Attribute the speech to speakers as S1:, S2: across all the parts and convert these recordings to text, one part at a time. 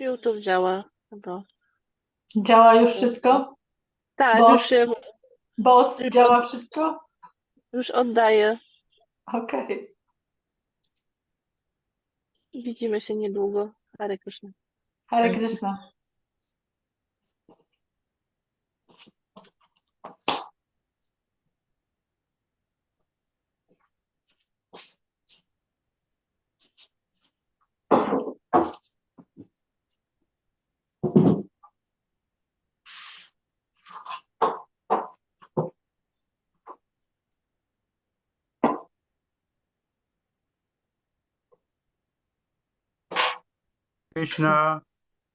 S1: YouTube działa chyba.
S2: Działa już wszystko?
S1: Tak,
S2: Boss działa wszystko?
S1: już oddaję.
S2: Okej.
S1: Widzimy się niedługo. Hare Krishna.
S2: Hare Krishna.
S3: Krishna.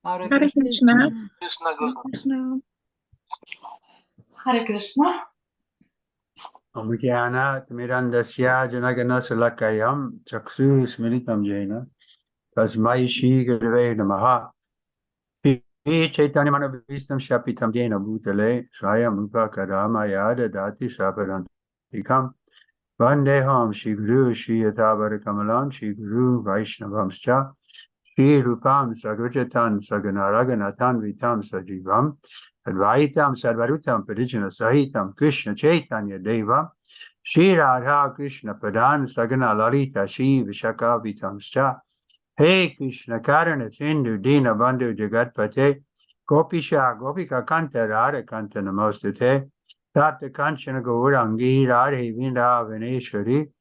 S4: Hare Krishna.
S2: Hare Krishna.
S3: Omjana Mirandasya Janagana Salakayam Chaksu Smiritam Jaina Tasmai Shri Gurave Namaha Shri Chaitanya Manavistam Shapitam Jaina Bhutale Swayam Upakadama Yada Dati Sapadantikam Vandeham Shri Guru Shri Yathabara Kamalam Shri Guru Vaishnavamscha Shri Rupam Sagrajatan Saganaraganatan Vitam Sajivam Advaitam Sarvarutam Parijana Sahitam Krishna Chaitanya Devam Shri Radha Krishna Padan Sagana Lalita Shri Vishaka Vitamscha Hey Krishna Karana Sindhu Dina Bandhu Jagatpate Gopisha Gopika Kanta Radha Kanta Namostate Tata Kanchana Gaurangi Radhe Vinda Vaneshwari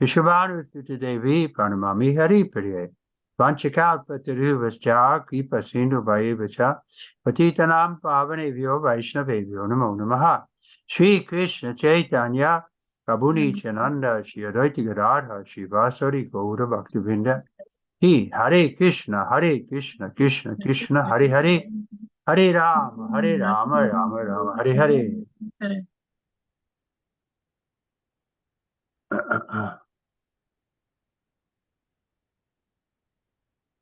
S3: Vishabhanu Sutta Devi Pranamami Hari Priye Vanchakalpataruvascha Kripa Sindhu Bhayevacha Patitanam Pavanevyo Vaishnavevyo Namo Namaha Shri Krishna Chaitanya Prabhu Nityananda Shri Advaita Gadadhar Shri Vasari Gaura Bhaktivinda He Hare Krishna Krishna Krishna Hare Hare Hare Rama Rama Rama Hare Hare.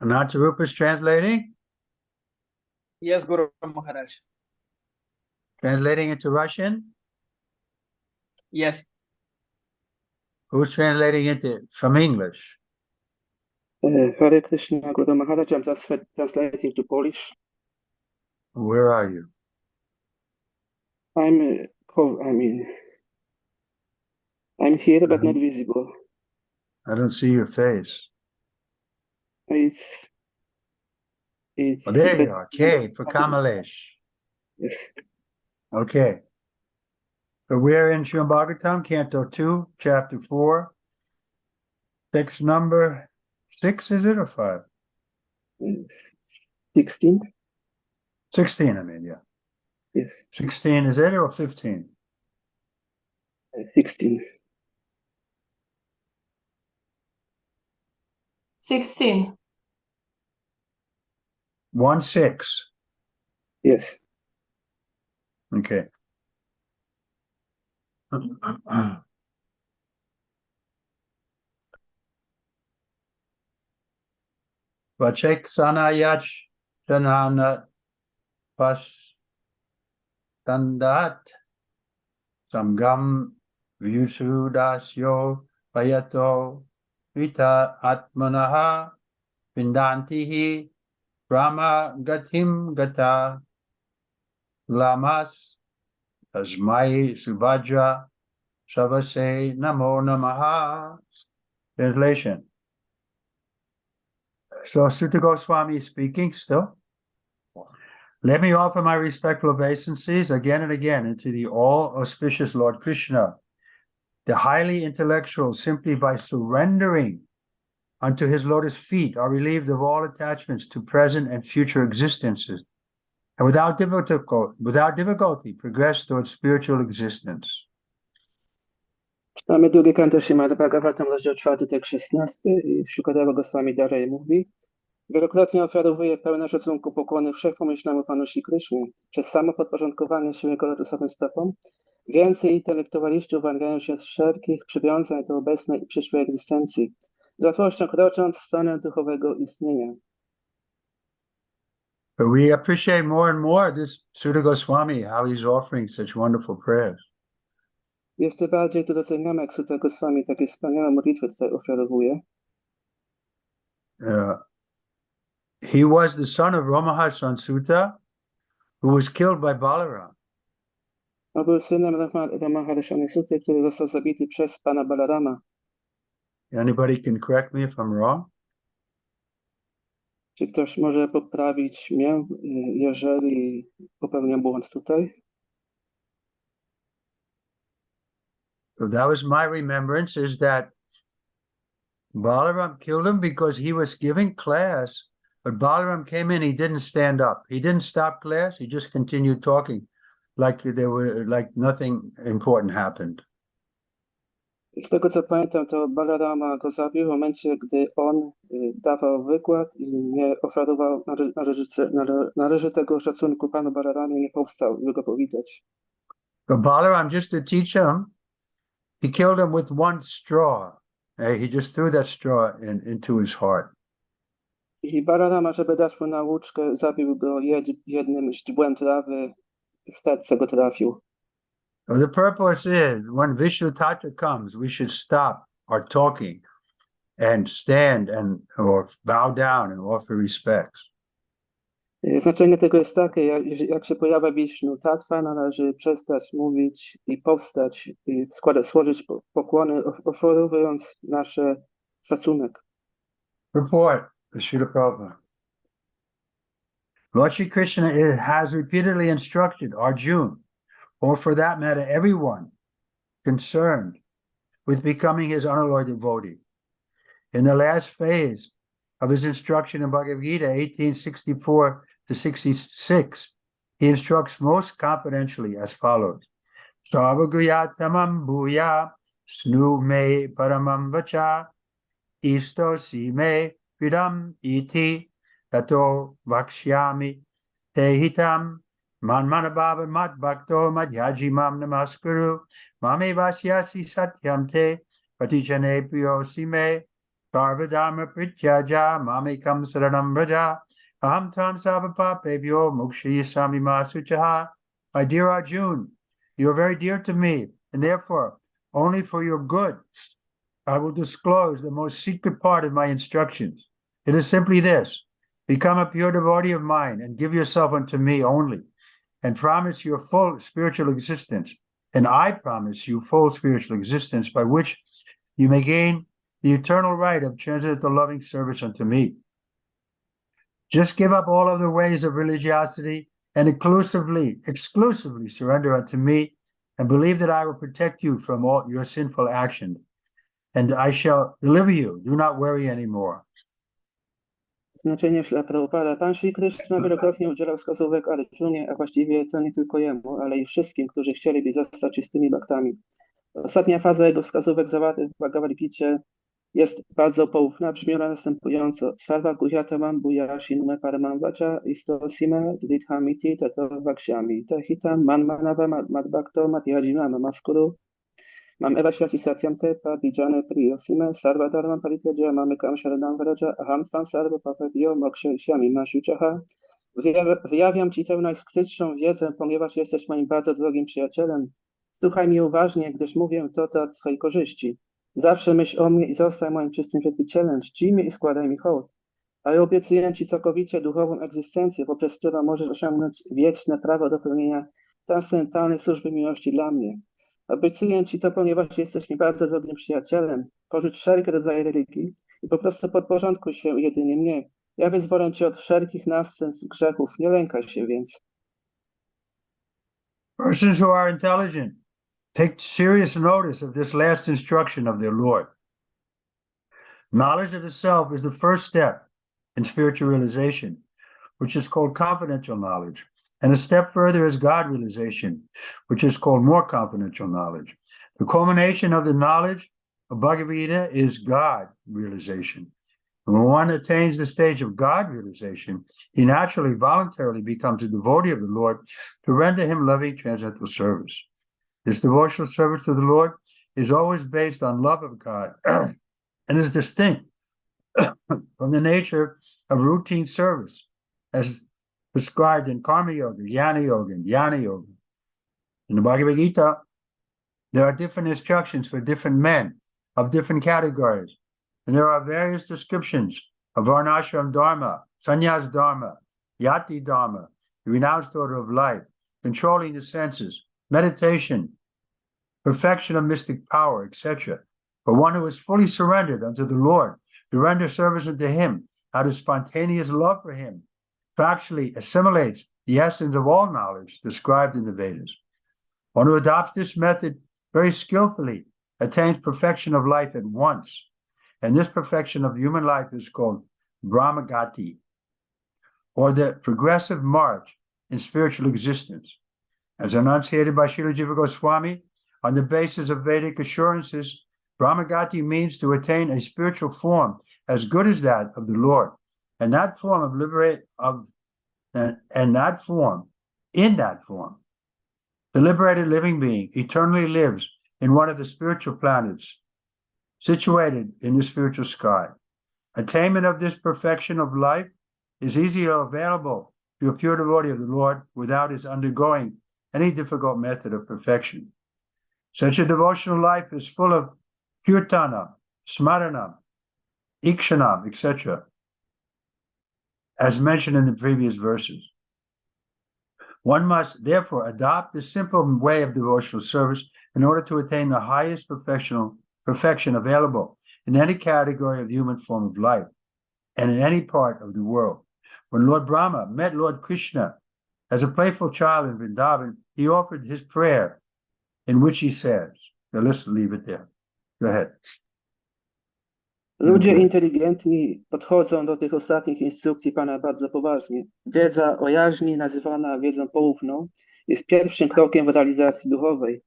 S3: Anantarupa is translating?
S4: Yes, Guru Maharaj.
S3: Translating into Russian?
S4: Yes.
S3: Who's translating into from English?
S5: Hare Krishna, Guru Maharaj. I'm just translating to Polish.
S3: Where are you?
S5: I'm here, but not visible.
S3: I don't see your face.
S5: It's
S3: Oh, there you are. K for Kamalesh.
S5: Yes.
S3: Okay. So we're in Śrimad Bhagavatam, Canto 2, Chapter 4. Text number 6, is it, or 5?
S5: 16.
S3: 16, I mean, yeah.
S5: Yes.
S3: 16, is it, or 15?
S5: 16.
S2: 16.
S3: 1-6.
S5: Yes.
S3: Okay. Vachek sanayach jananat pas tandat samgam vyusudasyo payato vita atmanaha vindantihi brahma gatim gata lamas tasmai subhadra savase namo namaha. Translation. So Sutta Goswami is speaking still. Let me offer my respectful obeisances again and again into the all-auspicious Lord Krishna, the highly intellectual, simply by surrendering unto his lotus feet are relieved of all attachments to present and future existences, and without difficulty progress towards spiritual existence.
S5: Czytamy drugi kanto Śrimad Bhagavatam, rozdział 4, tekst 16 i Śukadeva Goswami dalej mówi: wielokrotnie ofiarowuję pełne szacunku pokłony wszechpomyślnemu Panu Śri Krysznie. Przez samo podporządkowanie się Jego lotosowym stopom więcej intelektualiści uwalniają się z wszelkich przywiązań do obecnej i przyszłej egzystencji, z łatwością krocząc w stronę duchowego istnienia.
S3: But we appreciate more and more this Sutta Goswami, how he's offering such wonderful prayers.
S5: Jeszcze bardziej tu doceniamy, jak Sutta Goswami takie wspaniałe modlitwy tutaj ofiarowuje.
S3: He was the son of Ramahar Sutta, who was killed by Balaram.
S5: On był synem Ramaharshany Suty, który został zabity przez pana Balarama.
S3: Anybody can correct me if I'm wrong?
S5: Czy ktoś może poprawić mnie, jeżeli popełniam błąd tutaj?
S3: So that was my remembrance, is that Balaram killed him because he was giving class, but Balaram came in, he didn't stand up. He didn't stop class, he just continued talking like nothing important happened.
S5: Z tego co pamiętam, to Balarama go zabił w momencie, gdy on dawał wykład i nie oferował należytego szacunku panu Balaramie, nie powstał, by go powitać.
S3: But Balaram, just to teach him, he killed him with one straw. He just threw that straw into his heart.
S5: I Balarama, żeby dać mu nauczkę, zabił go jednym źdźbłem trawy, w serce go trafił.
S3: So the purpose is, when Vishnu Tatra comes, we should stop our talking and stand or bow down and offer respects.
S5: Znaczenie tego jest takie, jak się pojawia Wisznu Tattva, należy przestać mówić i powstać, i złożyć pokłony, oferując nasz szacunek.
S3: Report, Srila Prabhupada. Lord Shri Krishna has repeatedly instructed Arjuna, or for that matter, everyone concerned with becoming his unalloyed devotee. In the last phase of his instruction in Bhagavad Gita, 1864 to 66, he instructs most confidentially as follows. Sarvaguyatamam bhuya snu me paramam vacha isto si me vidam iti tato vakshyami te hitam manmanabhava mat bhakto madhyajimam namaskuru mame vasyasi satyam te patichane priyosi me sarvadharma prityaja mamekam saranam vraja aham tam savapapebhyo mukshayasami masuchaha. My dear Arjuna, you are very dear to me, and therefore, only for your good, I will disclose the most secret part of my instructions. It is simply this: become a pure devotee of mine and give yourself unto me only, and promise your full spiritual existence. And I promise you full spiritual existence by which you may gain the eternal right of transcendental loving service unto me. Just give up all other ways of religiosity and exclusively surrender unto me, and believe that I will protect you from all your sinful actions, and I shall deliver you. Do not worry anymore.
S5: Znaczenie Śrila Prabhupada. Pan Shri Krishna wielokrotnie udzielał wskazówek Arjunie, a właściwie to nie tylko jemu, ale i wszystkim, którzy chcieliby zostać czystymi bhaktami. Ostatnia faza jego wskazówek zawartych w Bhagavad Gicie jest bardzo poufna, brzmi ona następująco. Sarva guhyatamam bhuyashinume paramam vacha istosime dvidhamiti tato vakshyami tahitam manmanava madbhakto madhyajima namaskuru mam evasyasi satyam te padijane priyosime sarva dharma parityaja mamekam sharanam vraja aham tvam sarva papebhyo mokshayasami mashuchaha. Wyjawiam ci tę najskrytszą wiedzę, ponieważ jesteś moim bardzo drogim przyjacielem. Słuchaj mnie uważnie, gdyż mówię to dla twojej korzyści. Zawsze myśl o mnie i zostań moim czystym wielbicielem, czcij mnie i składaj mi hołd. A ja obiecuję ci całkowicie duchową egzystencję, poprzez którą możesz osiągnąć wieczne prawo do pełnienia transcendentalnej służby miłości dla mnie. Obiecuję ci to, ponieważ jesteś mi bardzo drogim przyjacielem. Porzuć wszelkie rodzaje religii i po prostu podporządkuj się jedynie mnie. Ja wyzwolę cię od wszelkich następstw grzechów, nie lękaj się więc.
S3: Persons who are intelligent take serious notice of this last instruction of their Lord. Knowledge of the self is the first step in spiritual realization, which is called confidential knowledge. And a step further is God realization, which is called more confidential knowledge. The culmination of the knowledge of Bhagavad Gita is God realization. And when one attains the stage of God realization, he naturally, voluntarily becomes a devotee of the Lord to render him loving transcendental service. This devotional service to the Lord is always based on love of God and is distinct from the nature of routine service as prescribed in Karma Yoga, Jnana Yoga, and Jnana Yoga. In the Bhagavad Gita, there are different instructions for different men of different categories, and there are various descriptions of Varnashram Dharma sannyas dharma, yati dharma, the renounced order of life, controlling the senses, meditation, perfection of mystic power, etc. For one who is fully surrendered unto the Lord, to render service unto him, out of spontaneous love for him, factually assimilates the essence of all knowledge described in the Vedas. One who adopts this method very skillfully attains perfection of life at once. And this perfection of human life is called Brahmagati, or the progressive march in spiritual existence. As enunciated by Srila Trivikrama Swami, on the basis of Vedic assurances, Brahmagati means to attain a spiritual form as good as that of the Lord. And that form of in that form, the liberated living being eternally lives in one of the spiritual planets situated in the spiritual sky. Attainment of this perfection of life is easily available to a pure devotee of the Lord without his undergoing any difficult method of perfection. Such a devotional life is full of kirtana, smarana, ikshanam, etc., as mentioned in the previous verses. One must therefore adopt this simple way of devotional service in order to attain the highest perfection available in any category of human form of life and in any part of the world. When Lord Brahma met Lord Krishna as a playful child in Vrindavan, he offered his prayer in which he says, now let's leave it there. Go ahead.
S5: Ludzie inteligentni podchodzą do tych ostatnich instrukcji Pana bardzo poważnie. Wiedza o jaźni, nazywana wiedzą poufną, jest pierwszym krokiem w realizacji duchowej.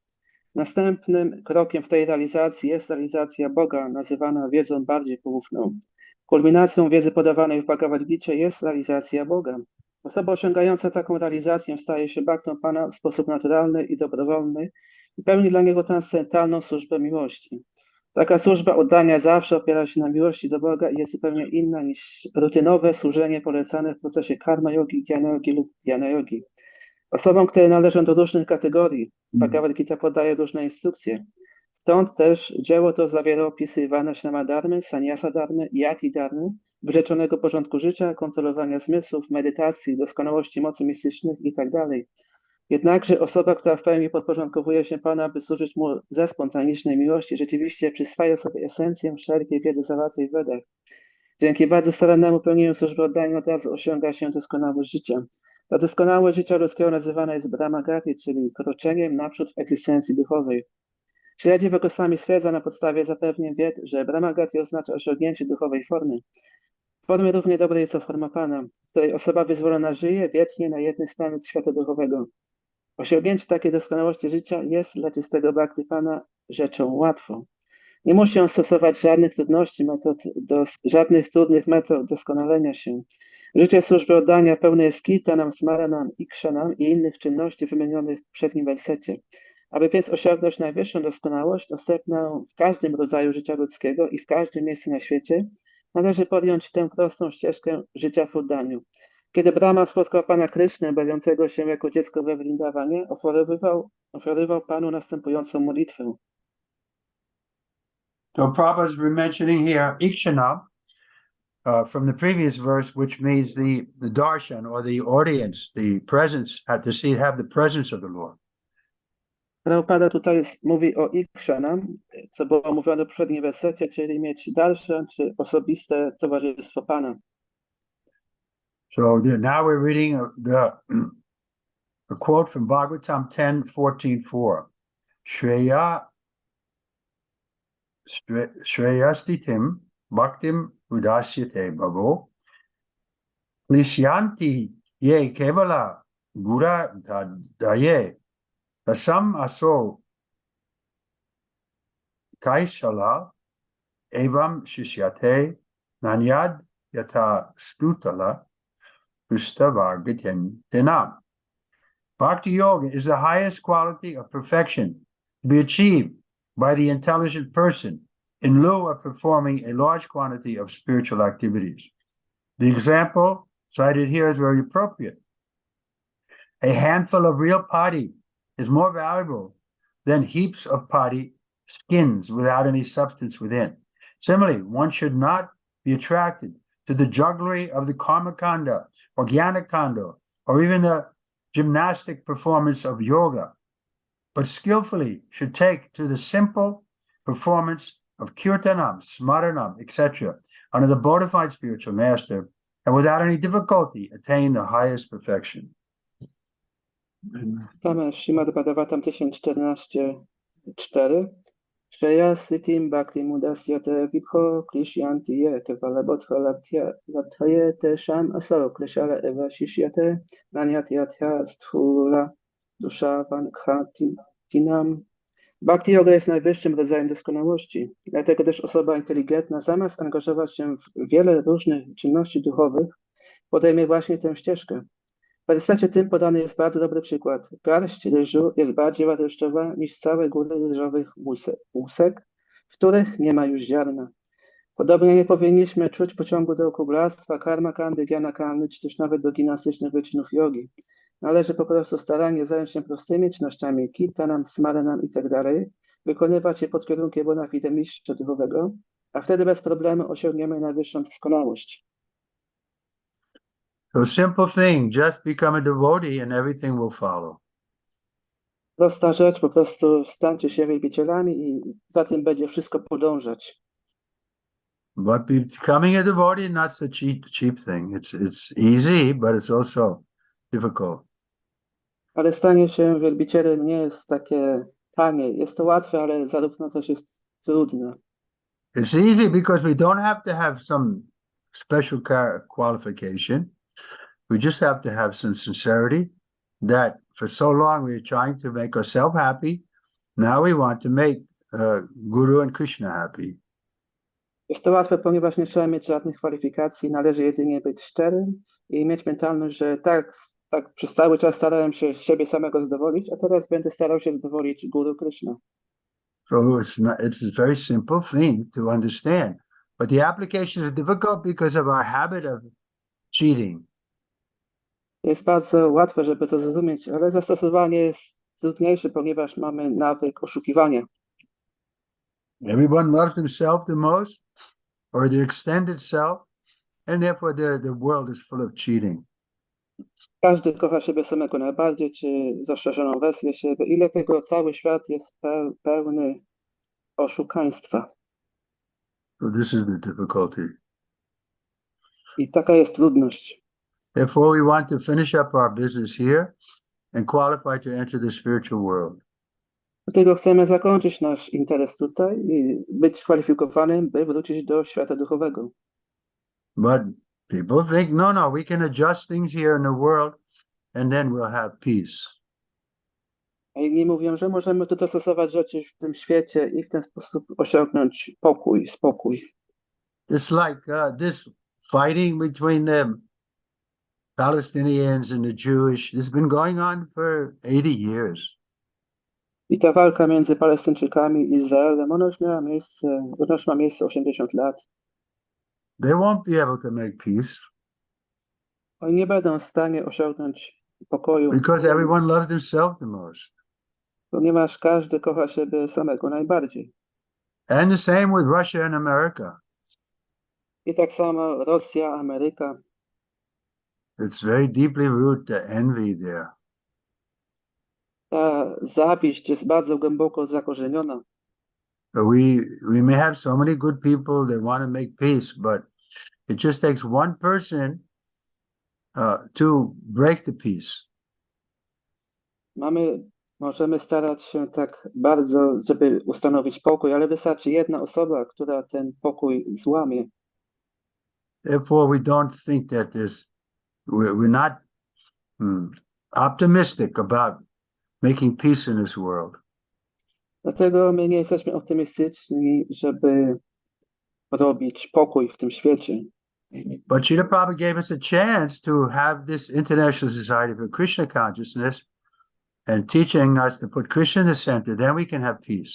S5: Następnym krokiem w tej realizacji jest realizacja Boga, nazywana wiedzą bardziej poufną. Kulminacją wiedzy podawanej w Bhagavad Gita jest realizacja Boga. Osoba osiągająca taką realizację staje się baktą Pana w sposób naturalny i dobrowolny i pełni dla Niego transcendentalną służbę miłości. Taka służba oddania zawsze opiera się na miłości do Boga i jest zupełnie inna niż rutynowe służenie polecane w procesie karma yogi, jnana yogi lub dhyana yogi. Osobom, które należą do różnych kategorii, Bhagavad Gita podaje różne instrukcje. Stąd też dzieło to zawiera opisy Varnashrama dharmy, sannyasa dharmy, yati dharmy, wyrzeczonego porządku życia, kontrolowania zmysłów, medytacji, doskonałości mocy mistycznych itd. Jednakże osoba, która w pełni podporządkowuje się Pana, by służyć Mu ze spontanicznej miłości, rzeczywiście przyswaja sobie esencję wszelkiej wiedzy zawartej w Wedach. Dzięki bardzo starannemu pełnieniu służby oddania od razu osiąga się doskonałość życia. Ta doskonałość życia ludzkiego nazywana jest Brahmagati, czyli kroczeniem naprzód w egzystencji duchowej. Śrimad Bhagavatam stwierdza na podstawie zapewnień Ved, że Brahmagati oznacza osiągnięcie duchowej formy równie dobrej co forma Pana, w której osoba wyzwolona żyje wiecznie na jednej z planet świata duchowego. Osiągnięcie takiej doskonałości życia jest dla czystego bhakti Pana rzeczą łatwą. Nie musi on stosować żadnych trudnych metod doskonalenia się. Życie służby oddania pełne jest kirtanam, smaranam, ikshanam i innych czynności wymienionych w przednim wersecie. Aby więc osiągnąć najwyższą doskonałość, dostępną w każdym rodzaju życia ludzkiego i w każdym miejscu na świecie, należy podjąć tę prostą ścieżkę życia w oddaniu. Kiedy Brahma spotkał Pana Krysznę, bawiącego się jako dziecko we Vrindawanie, ofiarował Panu następującą modlitwę.
S3: So Prabhupada is mentioning here Ikshana from the previous verse, which means the darshan or the audience, the presence, have the presence of the Lord.
S5: Prabhupada tutaj mówi o ikshana, co było mówione w poprzednim wersecie, czyli mieć darshan czy osobiste towarzystwo Pana.
S3: So now we're reading a quote from Bhagavatam 10:14-4. Shreyastitim bhaktim udasyate bhavo klishyanti ye kevala gura daye tasam aso kaishala evam shishyate nanyad yata stutala Denam. Bhakti Yoga is the highest quality of perfection to be achieved by the intelligent person in lieu of performing a large quantity of spiritual activities. The example cited here is very appropriate. A handful of real padi is more valuable than heaps of padi skins without any substance within. Similarly, one should not be attracted to the jugglery of the karma kanda, or jnana kanda, or even the gymnastic performance of yoga, but skillfully should take to the simple performance of kirtanam, smaranam, etc., under the bona fide spiritual master, and without any difficulty attain the highest perfection.
S5: Tama Śrimad Bhagavatam 1014:4 Shreya Sritim Bhakti Mudasyate Vibho Klishyanti Ye Kevalabotva Labdhaye Tesham Asaro Klishara Eva Shishyate Nanyat Yatya Sthura Dusha Vankhatinam. Bhakti yoga jest najwyższym rodzajem doskonałości, dlatego też osoba inteligentna zamiast angażować się w wiele różnych czynności duchowych podejmie właśnie tę ścieżkę. W wersacie tym podany jest bardzo dobry przykład. Garść ryżu jest bardziej wartościowa niż całe góry ryżowych łusek, w których nie ma już ziarna. Podobnie nie powinniśmy czuć pociągu do kuglarstwa, karma kandy, jnana kandy, czy też nawet do gimnastycznych wyczynów jogi. Należy po prostu starannie zająć się prostymi czynnościami, kirtanam, smaranam itd., wykonywać je pod kierunkiem bona fide mistrza duchowego, a wtedy bez problemu osiągniemy najwyższą doskonałość.
S3: So simple thing, just become a devotee and everything will follow.
S5: Prosta rzecz, po prostu stańcie się wielbicielami i za tym będzie wszystko podążać.
S3: But becoming a devotee, not such a cheap thing. It's easy, but it's also difficult.
S5: Ale stanie się wielbicielem nie jest takie tanie. Jest to łatwe, ale zarówno też jest trudne.
S3: It's easy because we don't have to have some special qualification. We just have to have some sincerity that for so long we are trying to make ourselves happy. Now we want to make Guru and Krishna happy.
S5: Jest to łatwe, ponieważ nie trzeba mieć żadnych kwalifikacji. Należy jedynie być szczerym i mieć mentalność, że tak przez cały czas starałem się siebie samego zadowolić, a teraz będę starał się zadowolić Guru Krishna.
S3: So it's a very simple thing to understand. But the application is difficult because of our habit of cheating.
S5: Jest bardzo łatwe, żeby to zrozumieć, ale zastosowanie jest trudniejsze, ponieważ mamy nawyk oszukiwania.
S3: Everyone loves himself the most, or the extended self, and therefore the world is full of cheating.
S5: Każdy kocha siebie samego najbardziej, czy zastrzeżoną wersję siebie. Ile tego cały świat jest pełny oszukaństwa.
S3: So this is the difficulty.
S5: I taka jest trudność.
S3: Therefore, we want to finish up our business here and qualify to enter the spiritual world.
S5: Dlatego chcemy zakończyć nasz interes tutaj i być kwalifikowanym, by wrócić do świata duchowego.
S3: But people think, no, we can adjust things here in the world and then we'll have peace.
S5: A inni mówią, że możemy tu dostosować rzeczy w tym świecie i w ten sposób osiągnąć spokój.
S3: It's like this fighting between the Palestinians and the Jewish, it's been going on for 80 years.
S5: I ta walka między Palestyńczykami i Izraelem, ona już ma miejsce 80 lat.
S3: They won't be able to make peace
S5: Oni nie będą w stanie osiągnąć pokoju,
S3: because everyone loves themselves the most.
S5: ponieważ każdy kocha siebie samego najbardziej.
S3: And the same with Russia and America.
S5: I tak samo Rosja, Ameryka.
S3: It's very deeply rooted the envy there.
S5: Ta zawiść jest bardzo głęboko zakorzeniona.
S3: We may have so many good people that want to make peace, but it just takes one person to break the peace.
S5: Możemy starać się tak bardzo, żeby ustanowić pokój, ale wystarczy jedna osoba, która ten pokój złamie.
S3: Therefore, we don't think that we're not optimistic about making peace in this world.
S5: Dlatego my nie jesteśmy optymistyczni, żeby robić pokój w tym świecie.
S3: But Srila Prabhupada gave us a chance to have this International Society for Krishna Consciousness and teaching us to put Krishna in the center, then we can have peace.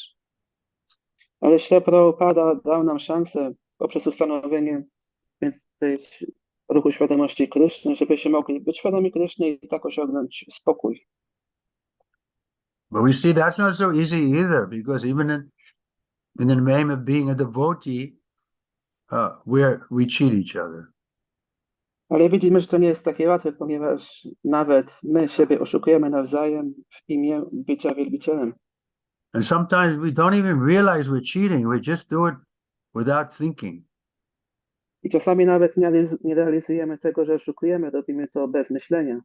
S5: Ale Śrila Prabhupada dał nam szansę poprzez ustanowienie tej ruchu świadomości Kryszny, żebyśmy mogli być świadomi Kryszny i tak osiągnąć spokój.
S3: But we see that's not so easy either, because even in the name of being a devotee, we cheat each other.
S5: Ale widzimy, że to nie jest takie łatwe, ponieważ nawet my siebie oszukujemy nawzajem w imię bycia wielbicielem.
S3: And sometimes we don't even realize we're cheating. We just do it without thinking.
S5: I czasami nawet nie realizujemy tego, że oszukujemy, robimy to bez myślenia.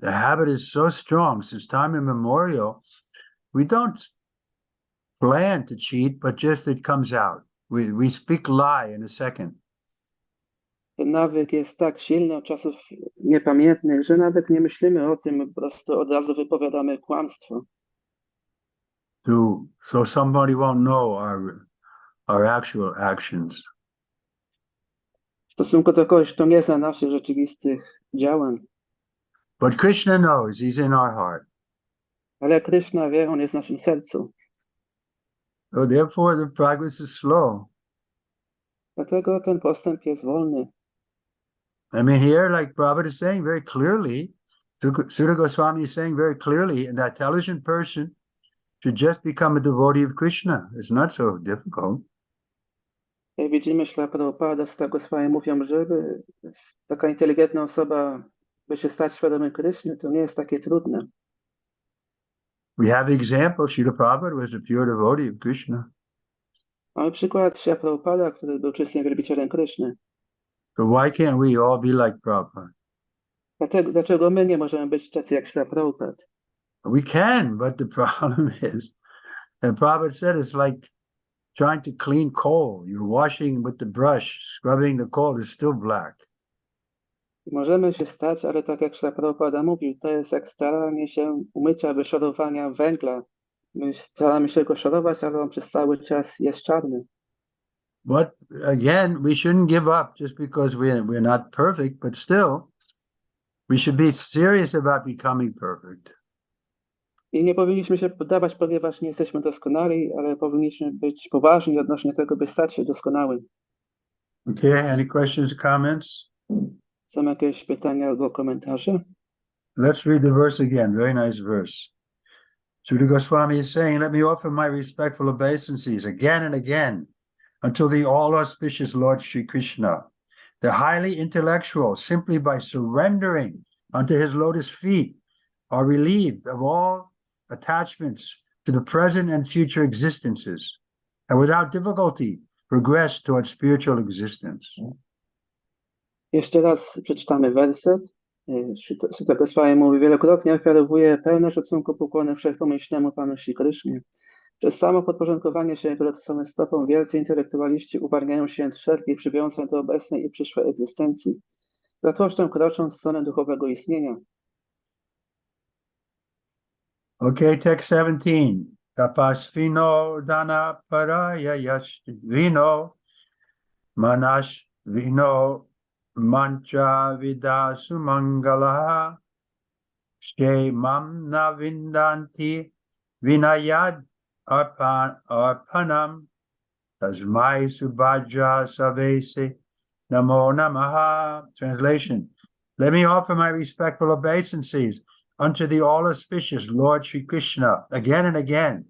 S3: The habit is so strong since time immemorial. We don't plan to cheat, but just it comes out. We speak lie in a second.
S5: Ten nawyk jest tak silny od czasów niepamiętnych, że nawet nie myślimy o tym, po prostu od razu wypowiadamy kłamstwo.
S3: So somebody won't know our actual actions.
S5: W stosunku do kogoś, kto nie zna naszych rzeczywistych działań.
S3: But Krishna knows, he's in our heart.
S5: Ale Krishna wie, on jest w naszym sercu.
S3: So therefore the progress is slow.
S5: Dlatego ten postęp jest wolny.
S3: I mean, here, like Prabhupada is saying very clearly, Sutta Goswami is saying very clearly, an intelligent person should just become a devotee of Krishna. It's not so difficult.
S5: Jak widzimy, Śrila Prabhupada, Sutta Goswami mówią, żeby taka inteligentna osoba, by się stać świadomym Kryszny, to nie jest takie trudne.
S3: We have example, Srila Prabhupada was a pure devotee of Krishna.
S5: Mamy przykład Śrila Prabhupada, który był czystym wielbicielem Kryszny.
S3: So why can't we all be like Prabhupada?
S5: Dlaczego my nie możemy być tacy jak Śrila Prabhupada?
S3: We can, but the problem is, and Prabhupada said, it's like trying to clean coal. You're washing with the brush, scrubbing the coal, it's still black.
S5: Możemy się stać, ale tak jak Śrila Prabhupada mówił, to jest jak staranie się umycia, wyszorowania węgla. My staramy się go szorować, ale on przez cały czas jest czarny.
S3: But again, we shouldn't give up just because we're not perfect, but still, we should be serious about becoming perfect.
S5: I nie powinniśmy się poddawać, ponieważ nie jesteśmy doskonali, ale powinniśmy być poważni odnośnie tego, by stać się doskonałym.
S3: Okay, any questions, comments?
S5: Są jakieś pytania albo komentarze?
S3: Let's read the verse again. Very nice verse. Sutta Goswami is saying, let me offer my respectful obeisances again and again until the all-auspicious Lord Shri Krishna, the highly intellectual, simply by surrendering unto his lotus feet, are relieved of all attachments to the present and future existences, and without difficulty progress towards spiritual existence.
S5: Jeszcze raz przeczytamy werset. Sutta Goswami mówi, wielokrotnie ofiarowuję pełne szacunku pokłony wszechpomyślnemu Panu Śri Krysznie. Przez samo podporządkowanie się jego lotosowym stopom wielcy intelektualiści uwalniają się od wszelkich przywiązań do obecnej i przyszłej egzystencji, z łatwością krocząc w stronę duchowego istnienia.
S3: Okay, text 17. Tapasvino dana paraya yashvino manash vino mancha vida sumangala shemam na vindanti vinayad arpanam tasmai subhaja savese namo namaha. Translation. Let me offer my respectful obeisances unto the all-auspicious Lord Shri Krishna again and again,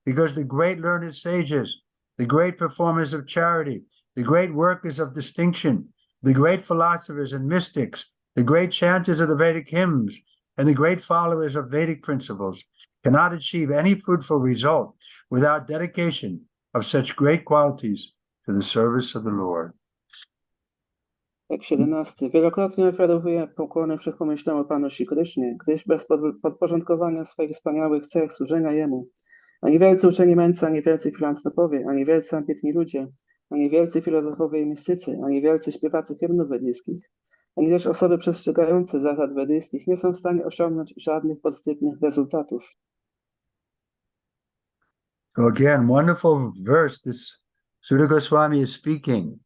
S3: because the great learned sages, the great performers of charity, the great workers of distinction, the great philosophers and mystics, the great chanters of the Vedic hymns, and the great followers of Vedic principles cannot achieve any fruitful result without dedication of such great qualities to the service of the Lord.
S5: Tak 17. Wielokrotnie ofiarowuję pokłony wszechpomyślnemu Panu Śri Krysznie, gdyż bez podporządkowania swoich wspaniałych cech służenia Jemu, ani wielcy uczeni mędrcy, ani wielcy filantropowie, ani wielcy ambitni ludzie, ani wielcy filozofowie i mistycy, ani wielcy śpiewacy hymnów wedyjskich, ani też osoby przestrzegające zasad wedyjskich nie są w stanie osiągnąć żadnych pozytywnych rezultatów.
S3: So again, wonderful verse. This Sutta Goswami is speaking.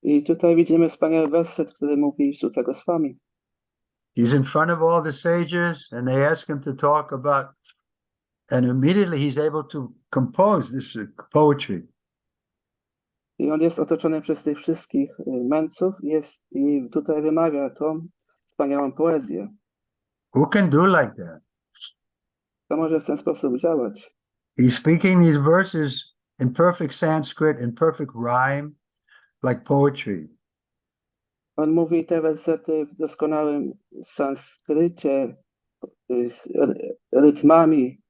S5: I tutaj widzimy wspaniały werset, który mówi Sutta Goswami.
S3: He's in front of all the sages, and they ask him to talk about, and immediately he's able to compose this poetry.
S5: I on jest otoczony przez tych wszystkich mędrców i tutaj wymawia tą wspaniałą poezję.
S3: Who can do like that?
S5: Kto może w ten sposób działać?
S3: He's speaking these verses in perfect Sanskrit, in perfect rhyme, like poetry.
S5: On mówi te wersety w doskonałym sanskrycie, z rytmami,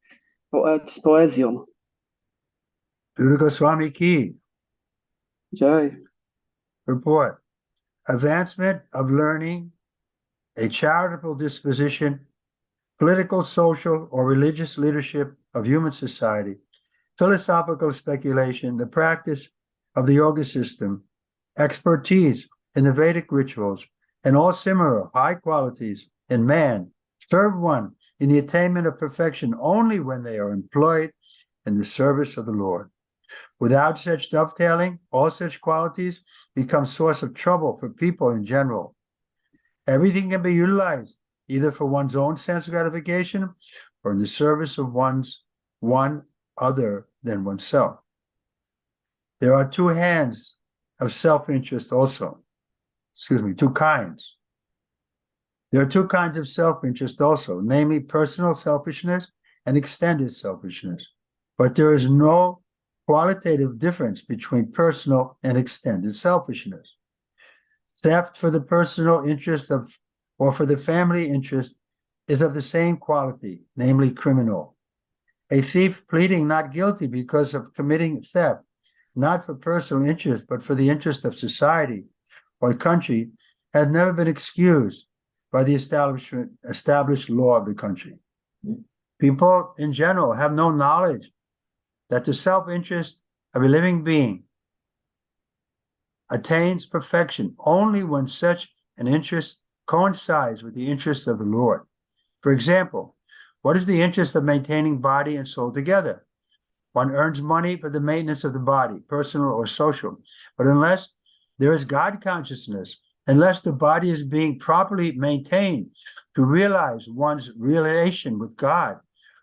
S5: z poezją.
S3: Trivikrama Swami Ki.
S5: Jai.
S3: Report. Advancement of learning, a charitable disposition, political, social, or religious leadership of human society, philosophical speculation, the practice of the yoga system, expertise in the Vedic rituals, and all similar high qualities in man serve one in the attainment of perfection only when they are employed in the service of the Lord. Without such dovetailing, all such qualities become source of trouble for people in general. Everything can be utilized either for one's own sense gratification or in the service of one other than oneself. There are two hands of self-interest also. Two kinds. There are two kinds of self-interest also, namely personal selfishness and extended selfishness. But there is no qualitative difference between personal and extended selfishness. Theft for the personal interest or for the family interest is of the same quality, namely criminal. A thief pleading not guilty because of committing theft, not for personal interest, but for the interest of society or the country, has never been excused by the established law of the country. People in general have no knowledge that the self-interest of a living being attains perfection only when such an interest coincides with the interest of the Lord. For example, what is the interest of maintaining body and soul together? One earns money for the maintenance of the body, personal or social, but unless there is God consciousness, unless the body is being properly maintained to realize one's relation with God,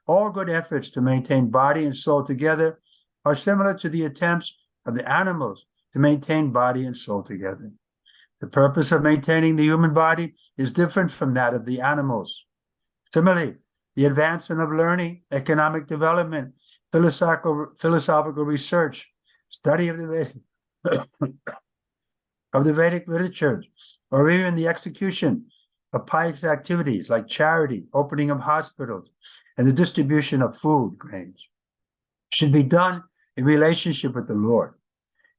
S3: all good efforts to maintain body and soul together are similar to the attempts of the animals to maintain body and soul together. The purpose of maintaining the human body is different from that of the animals. Similarly, the advancement of learning, economic development, philosophical research, study of the Vedic literature, or even the execution of pious activities like charity, opening of hospitals, and the distribution of food grains, should be done in relationship with the Lord.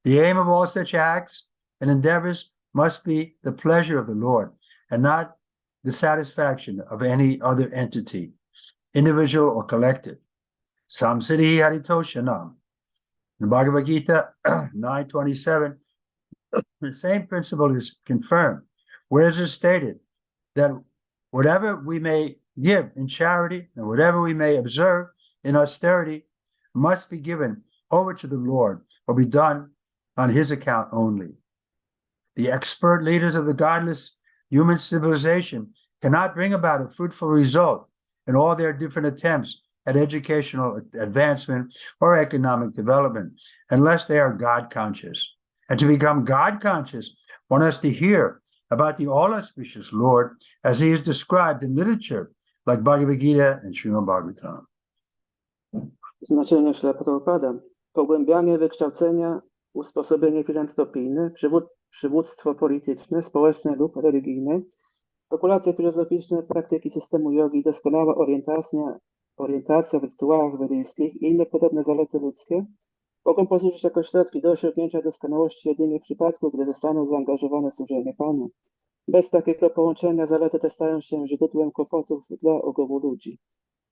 S3: The aim of all such acts and endeavors must be the pleasure of the Lord and not the satisfaction of any other entity, individual or collective. Samsiddhi Haritoshanam. In Bhagavad Gita 9:27, the same principle is confirmed, where it is stated that whatever we may give in charity and whatever we may observe in austerity must be given over to the Lord or be done on his account only. The expert leaders of the godless human civilization cannot bring about a fruitful result in all their different attempts at educational advancement or economic development unless they are God conscious. And to become God conscious, one has to hear about the all-auspicious Lord as he is described in literature like Bhagavad Gita and Śrimad Bhagavatam.
S5: Znaczenie Śrila Prabhupada. Pogłębianie wykształcenia, usposobienie filantropijne, przywództwo polityczne, społeczne lub religijne, spekulacje filozoficzne, praktyki systemu jogi, doskonała orientacja w rytuałach wedyjskich i inne podobne zalety ludzkie mogą posłużyć jako środki do osiągnięcia doskonałości jedynie w przypadku, gdy zostaną zaangażowane w służenie Panu. Bez takiego połączenia zalety te stają się źródłem kłopotów dla ogółu ludzi.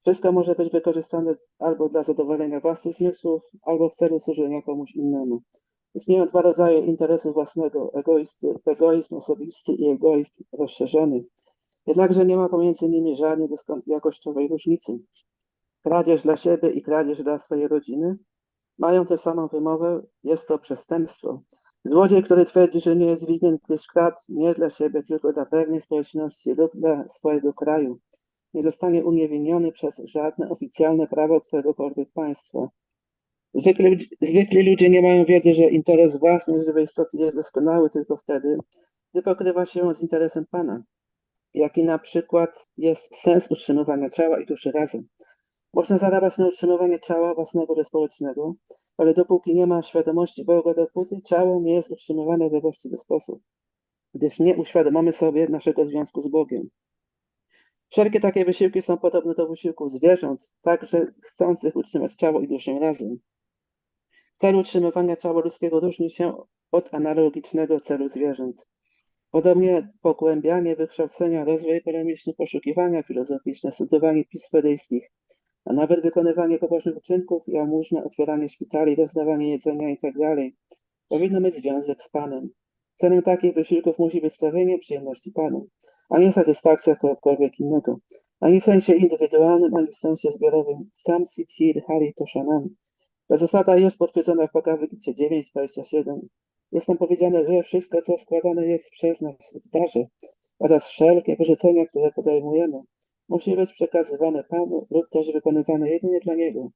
S5: Wszystko może być wykorzystane albo dla zadowolenia własnych zmysłów, albo w celu służenia komuś innemu. Istnieją dwa rodzaje interesu własnego, egoizm osobisty i egoizm rozszerzony. Jednakże nie ma pomiędzy nimi żadnej jakościowej różnicy. Kradzież dla siebie i kradzież dla swojej rodziny mają tę samą wymowę, jest to przestępstwo. Złodziej, który twierdzi, że nie jest winien, gdyż kradł nie dla siebie, tylko dla pewnej społeczności lub dla swojego kraju, nie zostanie uniewinniony przez żadne oficjalne prawo któregokolwiek państwa. Zwykli ludzie nie mają wiedzy, że interes własnej żywej istoty jest doskonały tylko wtedy, gdy pokrywa się z interesem Pana, jaki na przykład jest sens utrzymywania ciała i duszy razem. Można zarabiać na utrzymywanie ciała własnego czy społecznego, ale dopóki nie ma świadomości Boga, dopóty ciało nie jest utrzymywane we właściwy sposób. gdyż nie uświadomimy sobie naszego związku z Bogiem. Wszelkie takie wysiłki są podobne do wysiłków zwierząt, także chcących utrzymać ciało i duszę razem. Cel utrzymywania ciała ludzkiego różni się od analogicznego celu zwierząt. Podobnie pogłębianie wykształcenia, rozwój ekonomiczny, poszukiwania filozoficzne, studiowanie pism wedyjskich, a nawet wykonywanie pobożnych uczynków, jałmużnę, otwieranie szpitali, rozdawanie jedzenia itd. powinno mieć związek z Panem. Celem takich wysiłków musi być sprawienie przyjemności Panu, a nie satysfakcja kogokolwiek innego, ani w sensie indywidualnym, ani w sensie zbiorowym. Sam Siddhi Hari Toshanam. Ta zasada jest potwierdzona w Bhagavacie 9:27. Jest tam powiedziane, że wszystko, co składane jest przez nas w darze oraz wszelkie wyrzucenia, które podejmujemy, musi być przekazywane Panu lub też wykonywane jedynie dla Niego.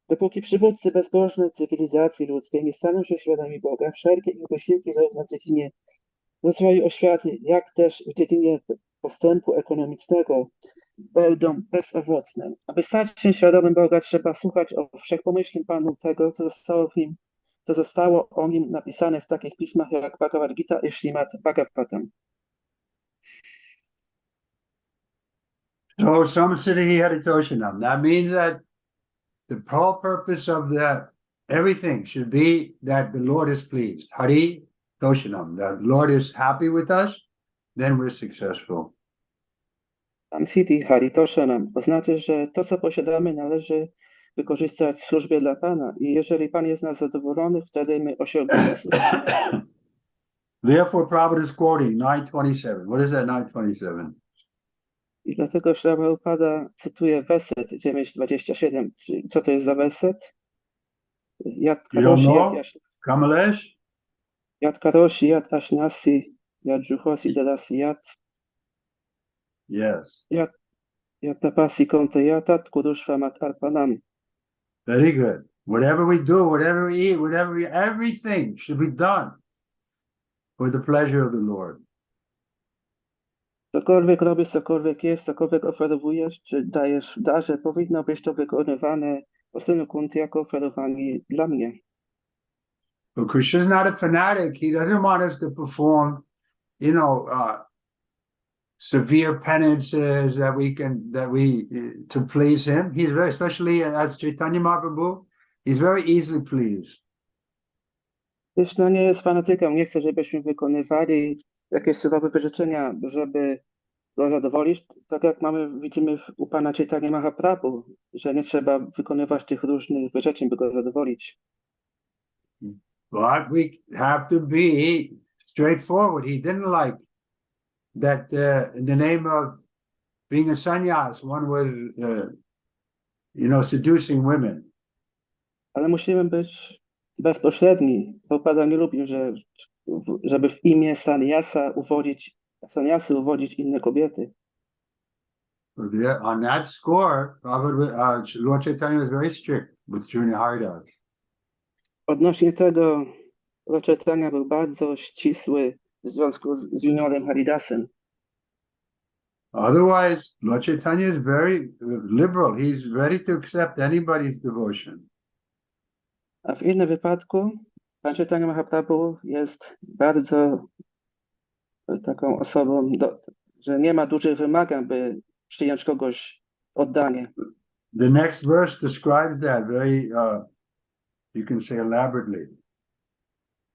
S5: Dopóki przywódcy bezbożnej cywilizacji ludzkiej nie staną się świadomi Boga, wszelkie ich wysiłki zarówno w dziedzinie rozwoju oświaty, jak też w dziedzinie postępu ekonomicznego będą bezowocne. Aby stać się świadomym Boga, trzeba słuchać o wszechpomyślnym Panu tego, co zostało o nim napisane w takich pismach jak Bhagavad Gita i Śrimad Bhagavatam.
S3: So Samsiddhi Haritoshanam. That means that the whole purpose of everything should be that the Lord is pleased. Hari Toshanam. The Lord is happy with us, then we're successful.
S5: Tam Siddhi Hari Toshanam oznacza, że to, co posiadamy, należy wykorzystać w służbie dla Pana i jeżeli Pan jest z nas zadowolony, wtedy my osiągniemy sukces.
S3: Therefore, Prabhupada is quoting 927. What is that 927?
S5: I dlatego Śrila Prabhupada cytuje werset 9:27. Czyli co to jest za werset? Yat
S3: You don't
S5: karoshi,
S3: know? Kamalesh?
S5: yat karoshi, yat ashnasi, yat juhosi dadasi,
S3: Yes.
S5: yat tapasi konte yatat kurushva mat arpanam.
S3: Very good. Whatever we do, whatever we eat, everything should be done for the pleasure of the Lord.
S5: Cokolwiek robisz, cokolwiek jest, cokolwiek oferowujesz, czy dajesz w darze, powinno być to wykonywane po stronie Kunti jako oferowanie dla mnie.
S3: But Krishna is not a fanatic. He doesn't want us to perform, severe penances to please him. He's very, especially as Chaitanya Mahaprabhu, he's very easily pleased.
S5: Krishna nie jest fanatykiem, nie chce, żebyśmy wykonywali jakieś surowe wyrzeczenia, żeby go zadowolić, tak jak widzimy u Pana Chaitanya Mahaprabhu, że nie trzeba wykonywać tych różnych wyrzeczeń, by go zadowolić.
S3: But we have to be straightforward. He didn't like that in the name of being a sannyas, one was, seducing women.
S5: Ale musimy być bezpośredni. Prabhupada nie lubił, żeby w imię sannyasy uwodzić inne kobiety.
S3: On that score, Lord Chaitanya was very strict with Junior Haridas.
S5: Odnośnie tego Lord Chaitanya był bardzo ścisły w związku z juniorem Haridasem.
S3: Otherwise, Lord Chaitanya is very liberal. He's ready to accept anybody's devotion.
S5: A w innym wypadku Pan Chaitanya Mahaprabhu jest bardzo taką osobą, że nie ma dużych wymagań, by przyjąć kogoś oddanie.
S3: The next verse describes that very, you can say, elaborately.